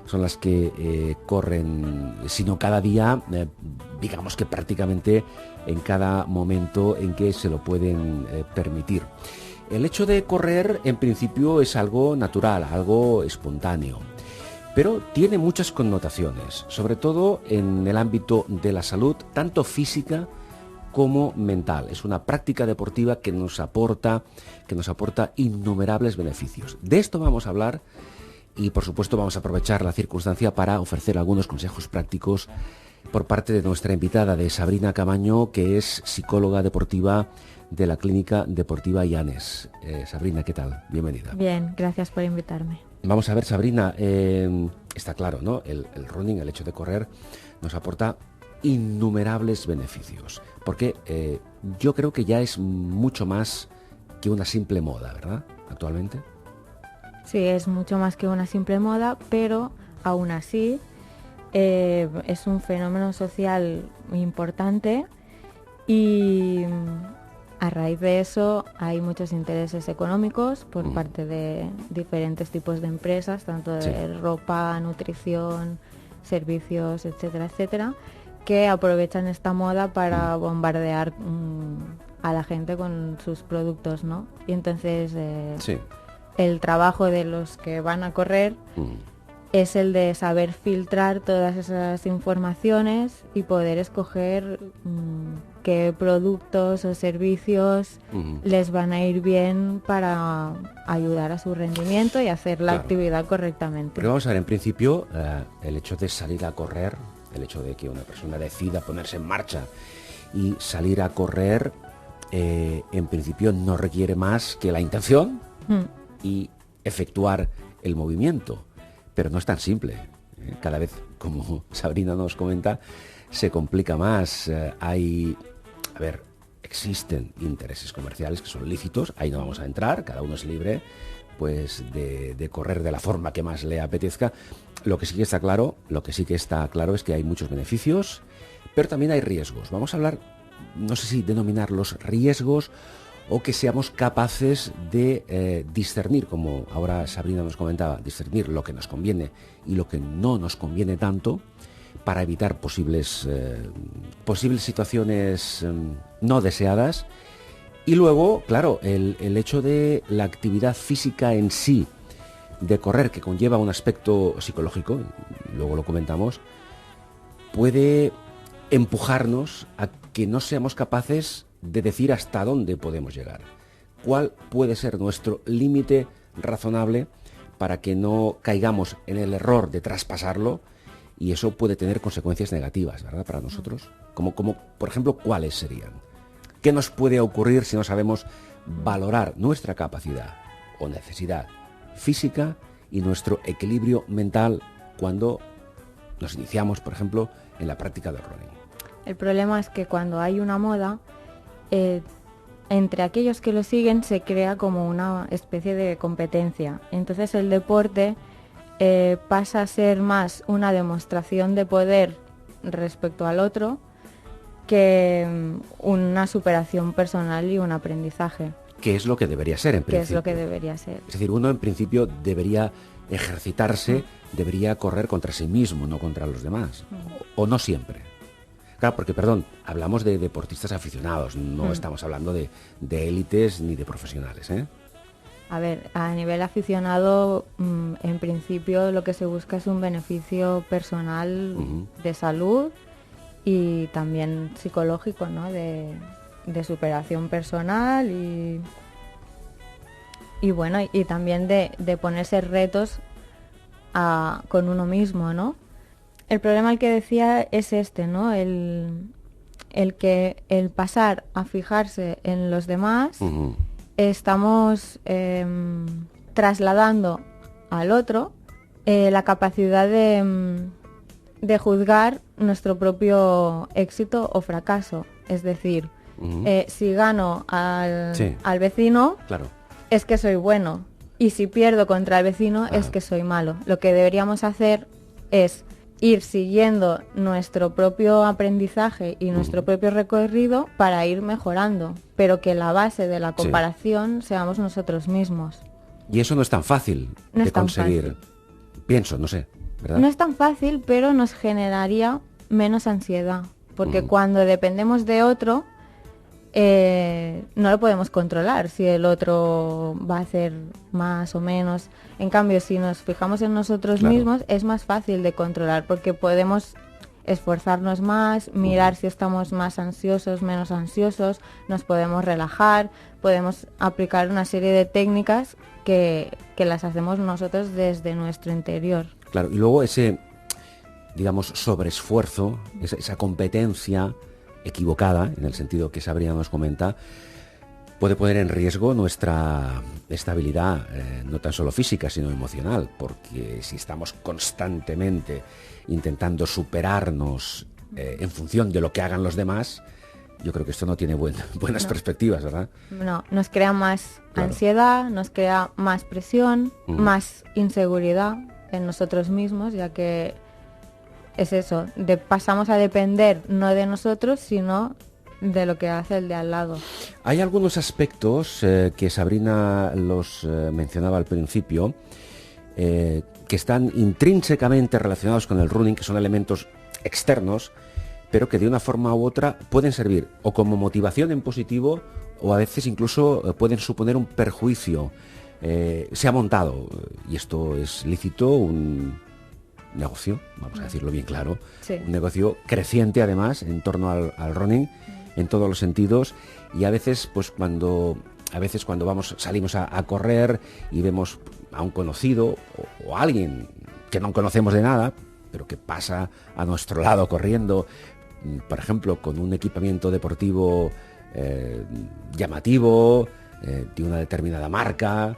son las que corren, sino cada día, digamos que prácticamente en cada momento en que se lo pueden permitir. El hecho de correr, en principio, es algo natural, algo espontáneo, pero tiene muchas connotaciones, sobre todo en el ámbito de la salud, tanto física como mental. Es una práctica deportiva que nos aporta innumerables beneficios. De esto vamos a hablar y, por supuesto, vamos a aprovechar la circunstancia para ofrecer algunos consejos prácticos por parte de nuestra invitada, de Sabrina Camaño, que es psicóloga deportiva de la Clínica Deportiva Llanes. Sabrina, ¿qué tal? Bienvenida. Bien, gracias por invitarme. Vamos a ver, Sabrina, está claro, ¿no? El running, el hecho de correr, nos aporta innumerables beneficios, porque yo creo que ya es mucho más que una simple moda, ¿verdad? Actualmente. Sí, es mucho más que una simple moda, pero aún así es un fenómeno social muy importante y a raíz de eso hay muchos intereses económicos por parte de diferentes tipos de empresas, tanto de ropa, nutrición, servicios, etcétera, etcétera, que aprovechan esta moda para bombardear a la gente con sus productos, ¿no? Y entonces el trabajo de los que van a correr es el de saber filtrar todas esas informaciones y poder escoger qué productos o servicios les van a ir bien para ayudar a su rendimiento y hacer la actividad correctamente. Pero vamos a ver, en principio, el hecho de salir a correr, el hecho de que una persona decida ponerse en marcha y salir a correr, en principio no requiere más que la intención y efectuar el movimiento. Pero no es tan simple. Cada vez, como Sabrina nos comenta, se complica más. Existen intereses comerciales que son lícitos, ahí no vamos a entrar, cada uno es libre pues de correr de la forma que más le apetezca. Lo que sí que está claro es que hay muchos beneficios, pero también hay riesgos. Vamos a hablar, no sé si denominarlos riesgos o que seamos capaces de discernir, como ahora Sabrina nos comentaba, discernir lo que nos conviene y lo que no nos conviene tanto para evitar posibles situaciones no deseadas. Y luego, claro, el hecho de la actividad física en sí, de correr, que conlleva un aspecto psicológico, luego lo comentamos, puede empujarnos a que no seamos capaces de decir hasta dónde podemos llegar. ¿Cuál puede ser nuestro límite razonable para que no caigamos en el error de traspasarlo? Y eso puede tener consecuencias negativas, ¿verdad?, para nosotros. Como por ejemplo, ¿cuáles serían? ¿Qué nos puede ocurrir si no sabemos valorar nuestra capacidad o necesidad física y nuestro equilibrio mental cuando nos iniciamos, por ejemplo, en la práctica del running? El problema es que cuando hay una moda, entre aquellos que lo siguen se crea como una especie de competencia. Entonces el deporte pasa a ser más una demostración de poder respecto al otro que una superación personal y un aprendizaje. Que es lo que debería ser, en Que principio. es lo que debería ser. Es decir, uno en principio debería ejercitarse, debería correr contra sí mismo, no contra los demás. O no siempre. Claro, porque, perdón, hablamos de deportistas aficionados, no estamos hablando de élites ni de profesionales, ¿eh? A ver, a nivel aficionado, en principio lo que se busca es un beneficio personal de salud y también psicológico, ¿no? De superación personal y bueno, y también de ponerse retos con uno mismo, ¿no? El problema al que decía es este, ¿no? El pasar a fijarse en los demás, estamos trasladando al otro la capacidad de juzgar nuestro propio éxito o fracaso. Es decir, si gano al vecino, claro, es que soy bueno. Y si pierdo contra el vecino, es que soy malo. Lo que deberíamos hacer es ir siguiendo nuestro propio aprendizaje y nuestro propio recorrido para ir mejorando, pero que la base de la comparación seamos nosotros mismos. Y eso no es tan fácil de conseguir. Pienso, no sé, ¿verdad? No es tan fácil, pero nos generaría menos ansiedad, porque cuando dependemos de otro, no lo podemos controlar si el otro va a hacer más o menos. En cambio, si nos fijamos en nosotros mismos, es más fácil de controlar porque podemos esforzarnos más, mirar si estamos más ansiosos, menos ansiosos, nos podemos relajar, podemos aplicar una serie de técnicas que las hacemos nosotros desde nuestro interior. Claro, y luego ese, digamos, sobreesfuerzo, esa competencia equivocada, en el sentido que Sabrina nos comenta, puede poner en riesgo nuestra estabilidad, no tan solo física, sino emocional, porque si estamos constantemente intentando superarnos en función de lo que hagan los demás, yo creo que esto no tiene buenas perspectivas, ¿verdad? No, nos crea más ansiedad, nos crea más presión, más inseguridad en nosotros mismos, ya que es eso, pasamos a depender no de nosotros, sino de lo que hace el de al lado. Hay algunos aspectos que Sabrina los mencionaba al principio, que están intrínsecamente relacionados con el running, que son elementos externos, pero que de una forma u otra pueden servir o como motivación en positivo o a veces incluso pueden suponer un perjuicio. Se ha montado, y esto es lícito, un negocio, vamos a decirlo bien claro, un negocio creciente además en torno al running en todos los sentidos, y a veces cuando salimos a correr y vemos a un conocido o a alguien que no conocemos de nada, pero que pasa a nuestro lado corriendo, por ejemplo, con un equipamiento deportivo llamativo, de una determinada marca,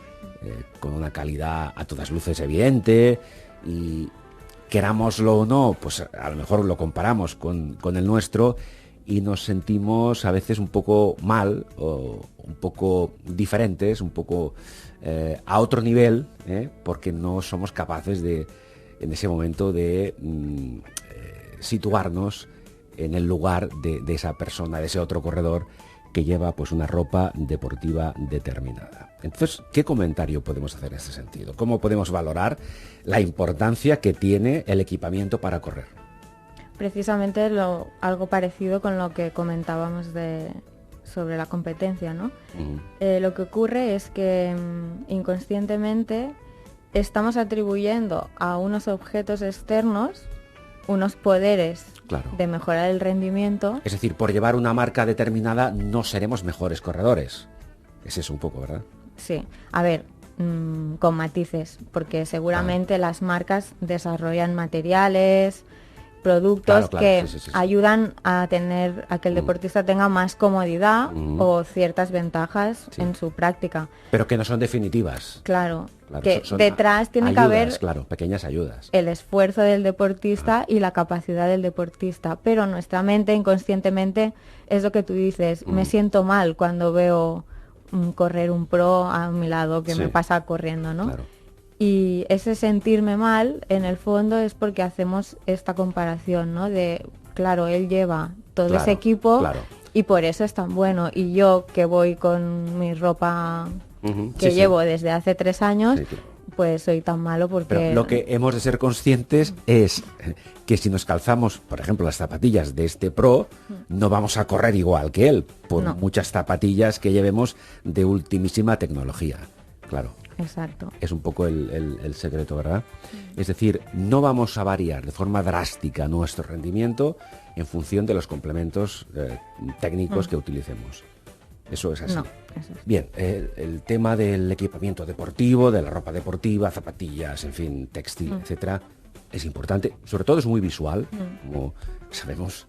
con una calidad a todas luces evidente, y querámoslo o no, pues a lo mejor lo comparamos con el nuestro y nos sentimos a veces un poco mal o un poco diferentes, un poco a otro nivel, porque no somos capaces en ese momento de situarnos en el lugar de esa persona, de ese otro corredor que lleva pues una ropa deportiva determinada. Entonces, ¿qué comentario podemos hacer en este sentido? ¿Cómo podemos valorar la importancia que tiene el equipamiento para correr? Precisamente algo parecido con lo que comentábamos sobre la competencia, ¿no? Lo que ocurre es que inconscientemente estamos atribuyendo a unos objetos externos unos poderes de mejorar el rendimiento. Es decir, por llevar una marca determinada no seremos mejores corredores. Es eso un poco, ¿verdad? Sí. A ver, con matices, porque seguramente las marcas desarrollan materiales, productos que ayudan a que el deportista tenga más comodidad o ciertas ventajas en su práctica. Pero que no son definitivas. Claro, que son detrás tiene ayudas, que haber pequeñas ayudas. El esfuerzo del deportista y la capacidad del deportista, pero nuestra mente inconscientemente es lo que tú dices, me siento mal cuando veo correr un pro a mi lado que me pasa corriendo, ¿no? Y ese sentirme mal, en el fondo, es porque hacemos esta comparación, ¿no? De, claro, él lleva todo Claro, ese equipo claro. y por eso es tan bueno. Y yo, que voy con mi ropa Ujú, que sí, llevo desde hace 3 años, Sí, claro. pues soy tan malo porque... Pero lo que hemos de ser conscientes es que si nos calzamos, por ejemplo, las zapatillas de este pro, no vamos a correr igual que él, por No. muchas zapatillas que llevemos de ultimísima tecnología. Claro. Exacto. Es un poco el secreto, ¿verdad? Es decir, no vamos a variar de forma drástica nuestro rendimiento en función de los complementos técnicos que utilicemos. Eso es así. No, eso es. Bien, el tema del equipamiento deportivo, de la ropa deportiva, zapatillas, en fin, textil, etcétera, es importante. Sobre todo es muy visual, como sabemos,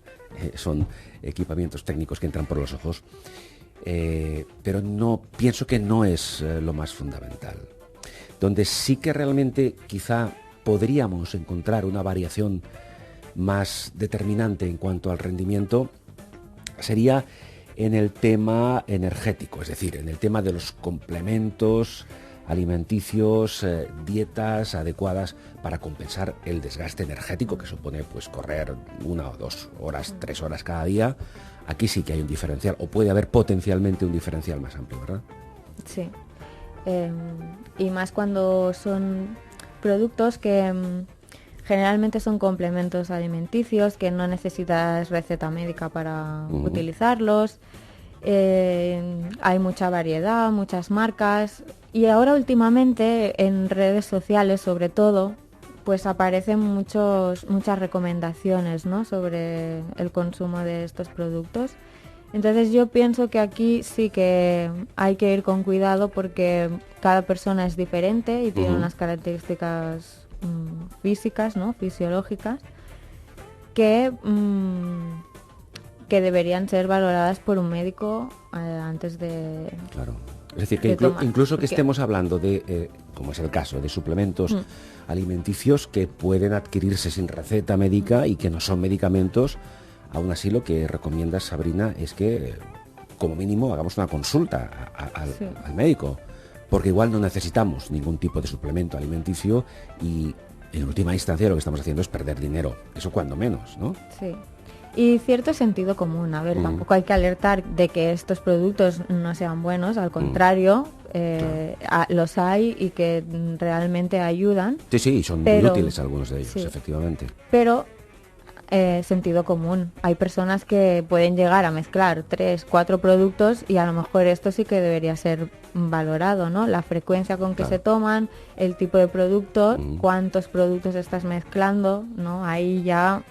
son equipamientos técnicos que entran por los ojos. Pero no pienso que no es lo más fundamental. Donde sí que realmente quizá podríamos encontrar una variación más determinante en cuanto al rendimiento sería en el tema energético, es decir, en el tema de los complementos alimenticios, dietas adecuadas para compensar el desgaste energético que supone pues correr 1 o 2 horas, 3 horas cada día. Aquí sí que hay un diferencial, o puede haber potencialmente un diferencial más amplio, ¿verdad? Sí. Y más cuando son productos que generalmente son complementos alimenticios, que no necesitas receta médica para utilizarlos. Hay mucha variedad, muchas marcas. Y ahora últimamente en redes sociales, sobre todo, pues aparecen muchas recomendaciones, ¿no?, sobre el consumo de estos productos. Entonces yo pienso que aquí sí que hay que ir con cuidado porque cada persona es diferente y tiene unas características físicas, ¿no?, fisiológicas, que deberían ser valoradas por un médico antes de... Claro. Es decir, que de tomar, incluso que porque- estemos hablando de, como es el caso, de suplementos alimenticios que pueden adquirirse sin receta médica y que no son medicamentos, aún así lo que recomienda Sabrina es que, como mínimo, hagamos una consulta Sí. al médico, porque igual no necesitamos ningún tipo de suplemento alimenticio y, en última instancia, lo que estamos haciendo es perder dinero. Eso cuando menos, ¿no? Sí. Y cierto sentido común. A ver, tampoco hay que alertar de que estos productos no sean buenos, al contrario, los hay y que realmente ayudan, Sí, sí, son muy Pero- útiles algunos de ellos, sí. efectivamente. pero sentido común. Hay personas que pueden llegar a mezclar 3, 4 productos y a lo mejor esto sí que debería ser valorado, ¿no? La frecuencia con que Claro. se toman, el tipo de producto, cuántos productos estás mezclando, ¿no? Ahí ya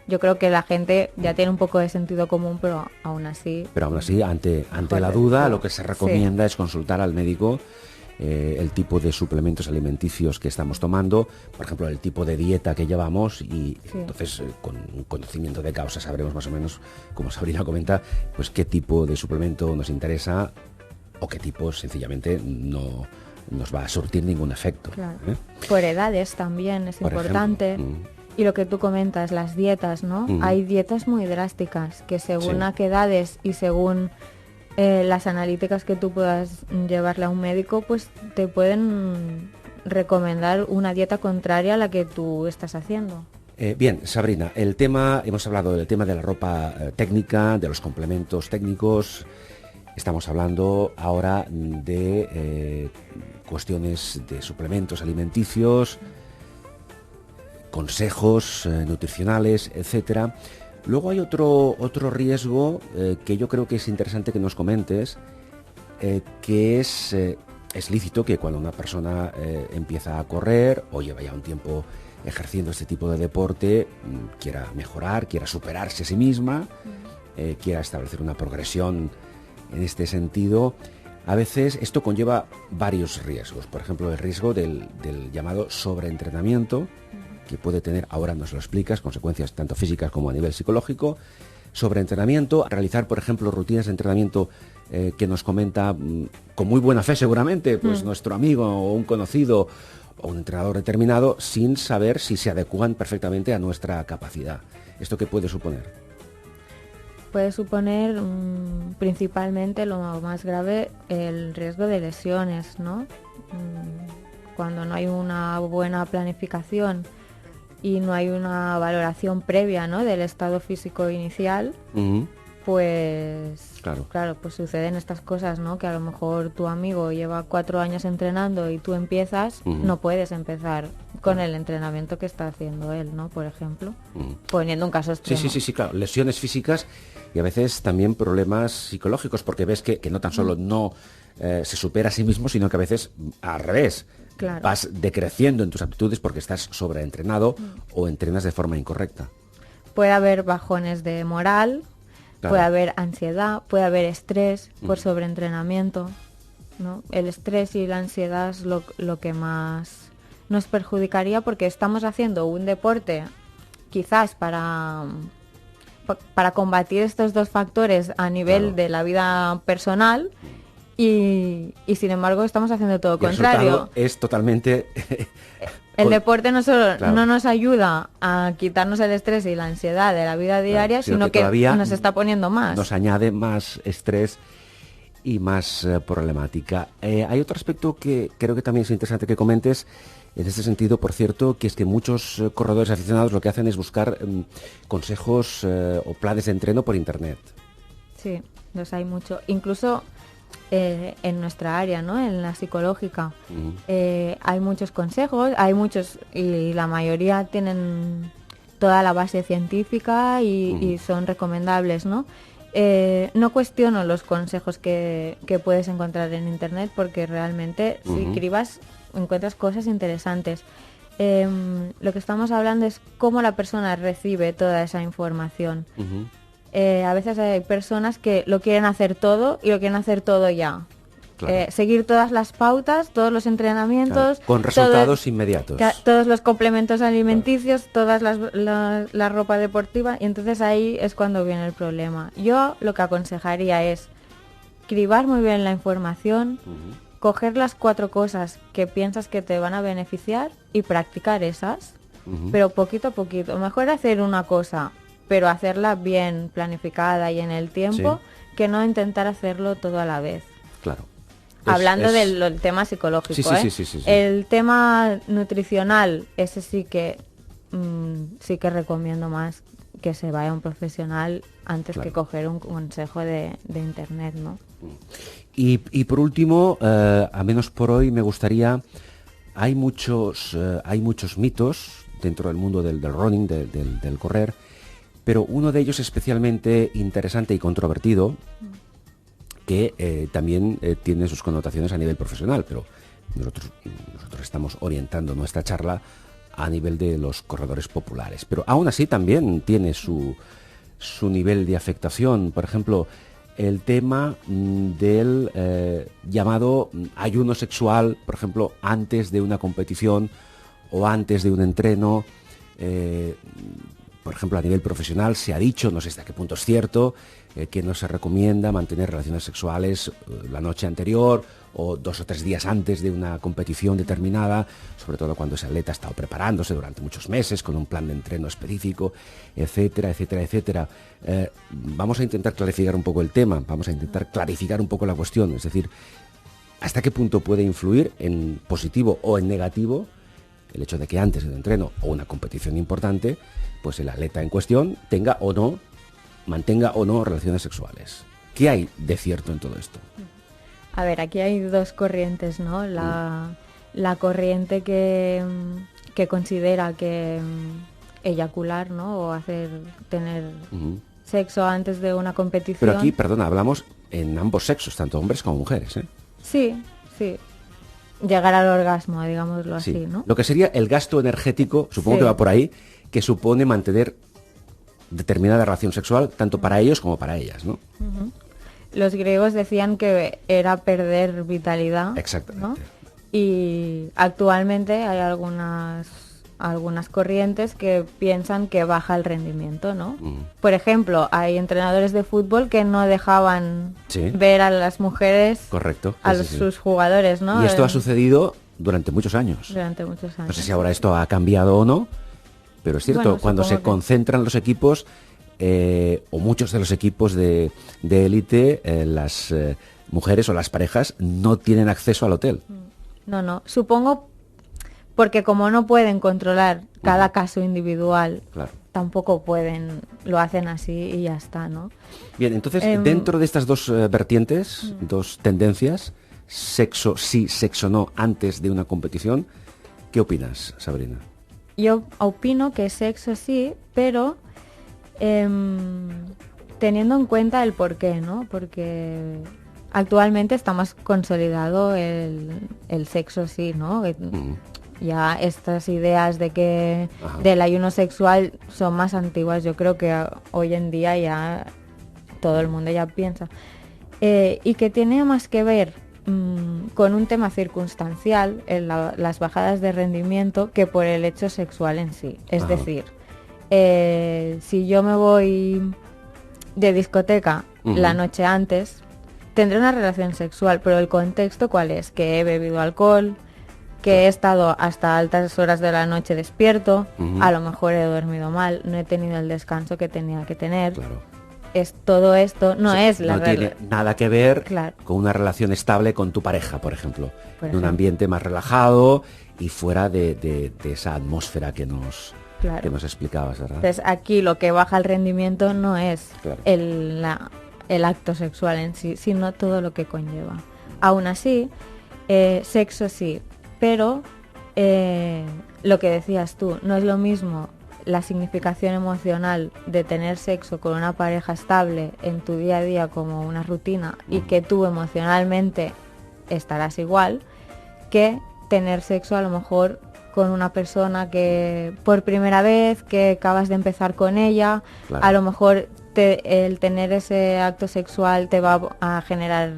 yo creo que la gente ya tiene un poco de sentido común, pero aún así... Pero aún así, ante la Joder, duda, sí. lo que se recomienda es consultar al médico el tipo de suplementos alimenticios que estamos tomando, por ejemplo, el tipo de dieta que llevamos y Sí. entonces con un conocimiento de causa sabremos más o menos, como Sabrina comenta, pues qué tipo de suplemento nos interesa o qué tipo sencillamente no nos va a surtir ningún efecto. Claro. ¿eh? Por edades también es Por importante. ejemplo, Y lo que tú comentas, las dietas, ¿no? Hay dietas muy drásticas que según Sí. a qué edades y según las analíticas que tú puedas llevarle a un médico, pues te pueden recomendar una dieta contraria a la que tú estás haciendo. Bien, Sabrina, hemos hablado del tema de la ropa técnica, de los complementos técnicos. Estamos hablando ahora de cuestiones de suplementos alimenticios, consejos nutricionales, etcétera. Luego hay otro riesgo que yo creo que es interesante que nos comentes, que es lícito que cuando una persona empieza a correr o lleva ya un tiempo ejerciendo este tipo de deporte, quiera mejorar, quiera superarse a sí misma, quiera establecer una progresión en este sentido. A veces esto conlleva varios riesgos. Por ejemplo, el riesgo del llamado sobreentrenamiento, que puede tener, ahora nos lo explicas, consecuencias tanto físicas como a nivel psicológico. Sobreentrenamiento, realizar, por ejemplo, rutinas de entrenamiento que nos comenta con muy buena fe seguramente, pues nuestro amigo o un conocido o un entrenador determinado, sin saber si se adecuan perfectamente a nuestra capacidad. ¿Esto qué puede suponer? Puede suponer principalmente lo más grave el riesgo de lesiones, ¿no? cuando no hay una buena planificación y no hay una valoración previa, ¿no?, del estado físico inicial, pues claro, pues suceden estas cosas, ¿no? Que a lo mejor tu amigo lleva 4 años entrenando y tú empiezas, no puedes empezar con el entrenamiento que está haciendo él, ¿no? Por ejemplo, poniendo un caso extremo. Sí, claro, lesiones físicas y a veces también problemas psicológicos, porque ves que no tan solo no se supera a sí mismo, sino que a veces al revés. Claro. Vas decreciendo en tus aptitudes porque estás sobreentrenado o entrenas de forma incorrecta. Puede haber bajones de moral, puede haber ansiedad, puede haber estrés por sobreentrenamiento, ¿no? El estrés y la ansiedad es lo que más nos perjudicaría, porque estamos haciendo un deporte quizás para combatir estos dos factores a nivel de la vida personal. Y sin embargo estamos haciendo todo lo contrario. Es totalmente... El deporte no solo no nos ayuda a quitarnos el estrés y la ansiedad de la vida diaria, sino que nos está poniendo más. Nos añade más estrés y más problemática. Hay otro aspecto que creo que también es interesante que comentes, en este sentido, por cierto, que es que muchos corredores aficionados lo que hacen es buscar consejos o planes de entreno por internet. Sí, los hay mucho. Incluso... en nuestra área, ¿no?, en la psicológica, hay muchos consejos, hay muchos, y la mayoría tienen toda la base científica y son recomendables, ¿no? No cuestiono los consejos que puedes encontrar en internet, porque realmente si cribas encuentras cosas interesantes. Lo que estamos hablando es cómo la persona recibe toda esa información. A veces hay personas que lo quieren hacer todo y lo quieren hacer todo ya. Claro. Seguir todas las pautas, todos los entrenamientos. Claro, con resultados inmediatos. Todos los complementos alimenticios, toda la ropa deportiva, y entonces ahí es cuando viene el problema. Yo lo que aconsejaría es cribar muy bien la información, coger las 4 cosas que piensas que te van a beneficiar y practicar esas, pero poquito a poquito. Mejor hacer una cosa, pero hacerla bien planificada y en el tiempo, que no intentar hacerlo todo a la vez. Claro. Hablando del tema psicológico, sí. El tema nutricional, ese sí que recomiendo más que se vaya a un profesional antes que coger un consejo de internet, ¿no? Y por último, a menos por hoy, me gustaría... Hay muchos mitos dentro del mundo del running, del correr, pero uno de ellos especialmente interesante y controvertido, que también tiene sus connotaciones a nivel profesional, pero nosotros estamos orientando nuestra charla a nivel de los corredores populares. Pero aún así también tiene su nivel de afectación. Por ejemplo, el tema del llamado ayuno sexual, por ejemplo, antes de una competición o antes de un entreno. Por ejemplo, a nivel profesional se ha dicho, no sé hasta qué punto es cierto, que no se recomienda mantener relaciones sexuales la noche anterior o 2 o 3 días antes de una competición determinada, sobre todo cuando ese atleta ha estado preparándose durante muchos meses con un plan de entreno específico, etcétera, etcétera, etcétera. Vamos a intentar clarificar un poco el tema, vamos a intentar clarificar un poco la cuestión, es decir, hasta qué punto puede influir en positivo o en negativo el hecho de que antes de un entreno o una competición importante, pues el atleta en cuestión mantenga o no relaciones sexuales. ¿Qué hay de cierto en todo esto? A ver, aquí hay 2 corrientes, ¿no? La corriente que considera que eyacular, ¿no?, o tener sexo antes de una competición. Pero aquí, perdona, hablamos en ambos sexos, tanto hombres como mujeres, ¿eh? Sí. Llegar al orgasmo, digámoslo así, ¿no? Lo que sería el gasto energético, supongo que va por ahí, que supone mantener determinada relación sexual, tanto para ellos como para ellas, ¿no? Los griegos decían que era perder vitalidad. Exactamente. ¿no? Y actualmente hay algunas corrientes que piensan que baja el rendimiento, ¿no? Por ejemplo, hay entrenadores de fútbol que no dejaban ver a las mujeres, correcto, sus jugadores, ¿no? Y esto ha sucedido durante muchos años. No sé si ahora esto ha cambiado o no, pero es cierto, bueno, cuando se concentran los equipos, o muchos de los equipos de élite, las mujeres o las parejas no tienen acceso al hotel. No, supongo porque como no pueden controlar cada caso individual, Claro. tampoco lo hacen así y ya está, ¿no? Bien, entonces, dentro de estas dos vertientes, dos tendencias, sexo sí, sexo no, antes de una competición, ¿qué opinas, Sabrina? Yo opino que sexo sí, pero teniendo en cuenta el porqué, ¿no? Porque actualmente está más consolidado el sexo sí, ¿no? Ya estas ideas de que Ajá. del ayuno sexual son más antiguas. Yo creo que hoy en día ya todo el mundo ya piensa. Y que tiene más que ver con un tema circunstancial en las bajadas de rendimiento que por el hecho sexual en sí. Es Ajá. decir, si yo me voy de discoteca la noche antes, tendré una relación sexual, pero el contexto ¿cuál es? Que he bebido alcohol, que he estado hasta altas horas de la noche despierto, a lo mejor he dormido mal, no he tenido el descanso que tenía que tener. Claro. Todo esto no O sea, es la no tiene nada que ver Claro. con una relación estable con tu pareja, por ejemplo. Por En un ejemplo. ambiente más relajado y fuera de esa atmósfera que nos explicabas, ¿verdad? Entonces aquí lo que baja el rendimiento no es Claro. el acto sexual en sí, sino todo lo que conlleva. Aún así, sexo sí, pero lo que decías tú, no es lo mismo la significación emocional de tener sexo con una pareja estable en tu día a día como una rutina y que tú emocionalmente estarás igual, que tener sexo a lo mejor con una persona que por primera vez, que acabas de empezar con ella, Claro. a lo mejor el tener ese acto sexual te va a generar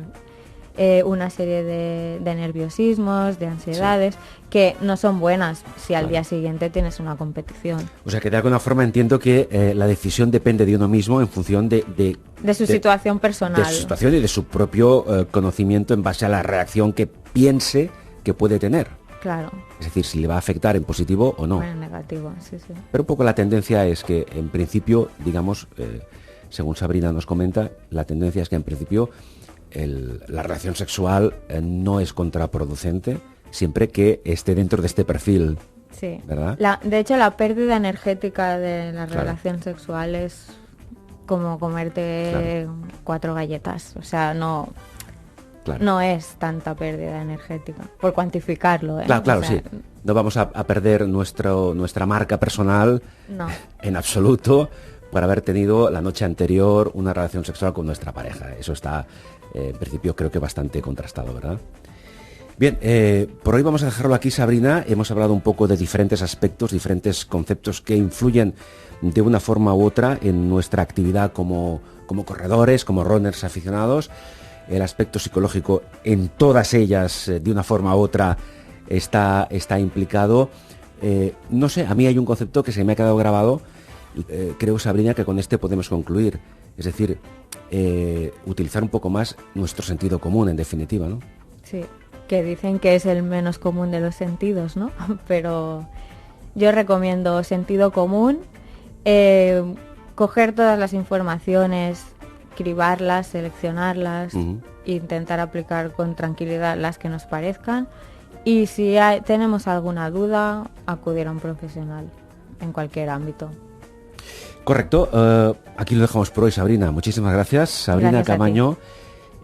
una serie de nerviosismos, de ansiedades, que no son buenas si al Claro. día siguiente tienes una competición. O sea que de alguna forma entiendo que la decisión depende de uno mismo en función de De su situación personal. de su situación y de su propio conocimiento en base a la reacción que piense que puede tener. Claro. Es decir, si le va a afectar en positivo o no. Bueno, en negativo, sí, sí. Pero un poco la tendencia es que en principio, digamos, según Sabrina nos comenta, la tendencia es que en principio la relación sexual no es contraproducente siempre que esté dentro de este perfil, Sí. ¿verdad? De hecho, la pérdida energética de la Claro. relación sexual es como comerte 4 galletas. O sea, no Claro. es tanta pérdida energética, por cuantificarlo. Claro, claro, O sea, sí. No vamos a perder nuestra marca personal No. en absoluto por haber tenido la noche anterior una relación sexual con nuestra pareja. Eso está, en principio, creo que bastante contrastado, ¿verdad? Bien, por hoy vamos a dejarlo aquí, Sabrina. Hemos hablado un poco de diferentes aspectos, diferentes conceptos que influyen de una forma u otra en nuestra actividad como corredores, como runners aficionados. El aspecto psicológico en todas ellas, de una forma u otra, está implicado. No sé, a mí hay un concepto que se me ha quedado grabado y creo, Sabrina, que con este podemos concluir. Es decir, utilizar un poco más nuestro sentido común, en definitiva, ¿no? Sí, que dicen que es el menos común de los sentidos, ¿no? Pero yo recomiendo sentido común, coger todas las informaciones, cribarlas, seleccionarlas, intentar aplicar con tranquilidad las que nos parezcan y si tenemos alguna duda, acudir a un profesional en cualquier ámbito. Correcto, aquí lo dejamos por hoy, Sabrina. Muchísimas gracias. Sabrina Gracias a ti. Camaño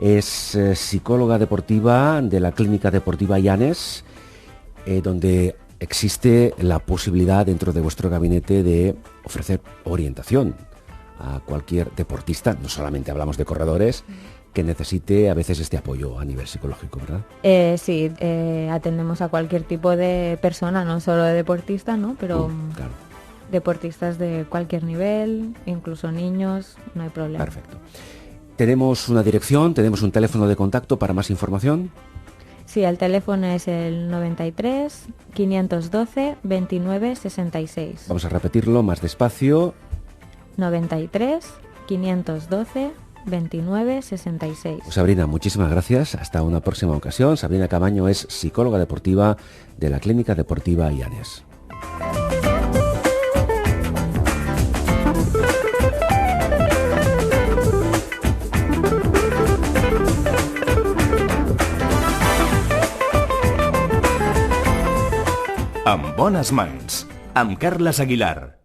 es psicóloga deportiva de la Clínica Deportiva Llanes, donde existe la posibilidad dentro de vuestro gabinete de ofrecer orientación a cualquier deportista, no solamente hablamos de corredores, que necesite a veces este apoyo a nivel psicológico, ¿verdad? Sí, atendemos a cualquier tipo de persona, no solo de deportistas, ¿no? Pero Claro, deportistas de cualquier nivel, incluso niños, no hay problema. perfecto. Tenemos una dirección, tenemos un teléfono de contacto para más información. Sí, el teléfono es el 93 512 29 66. Vamos a repetirlo más despacio. 93 512 29 66. Pues Sabrina, muchísimas gracias. Hasta una próxima ocasión. Sabrina Camaño es psicóloga deportiva de la Clínica Deportiva Llanes. Amb bones mans, amb Carles Aguilar.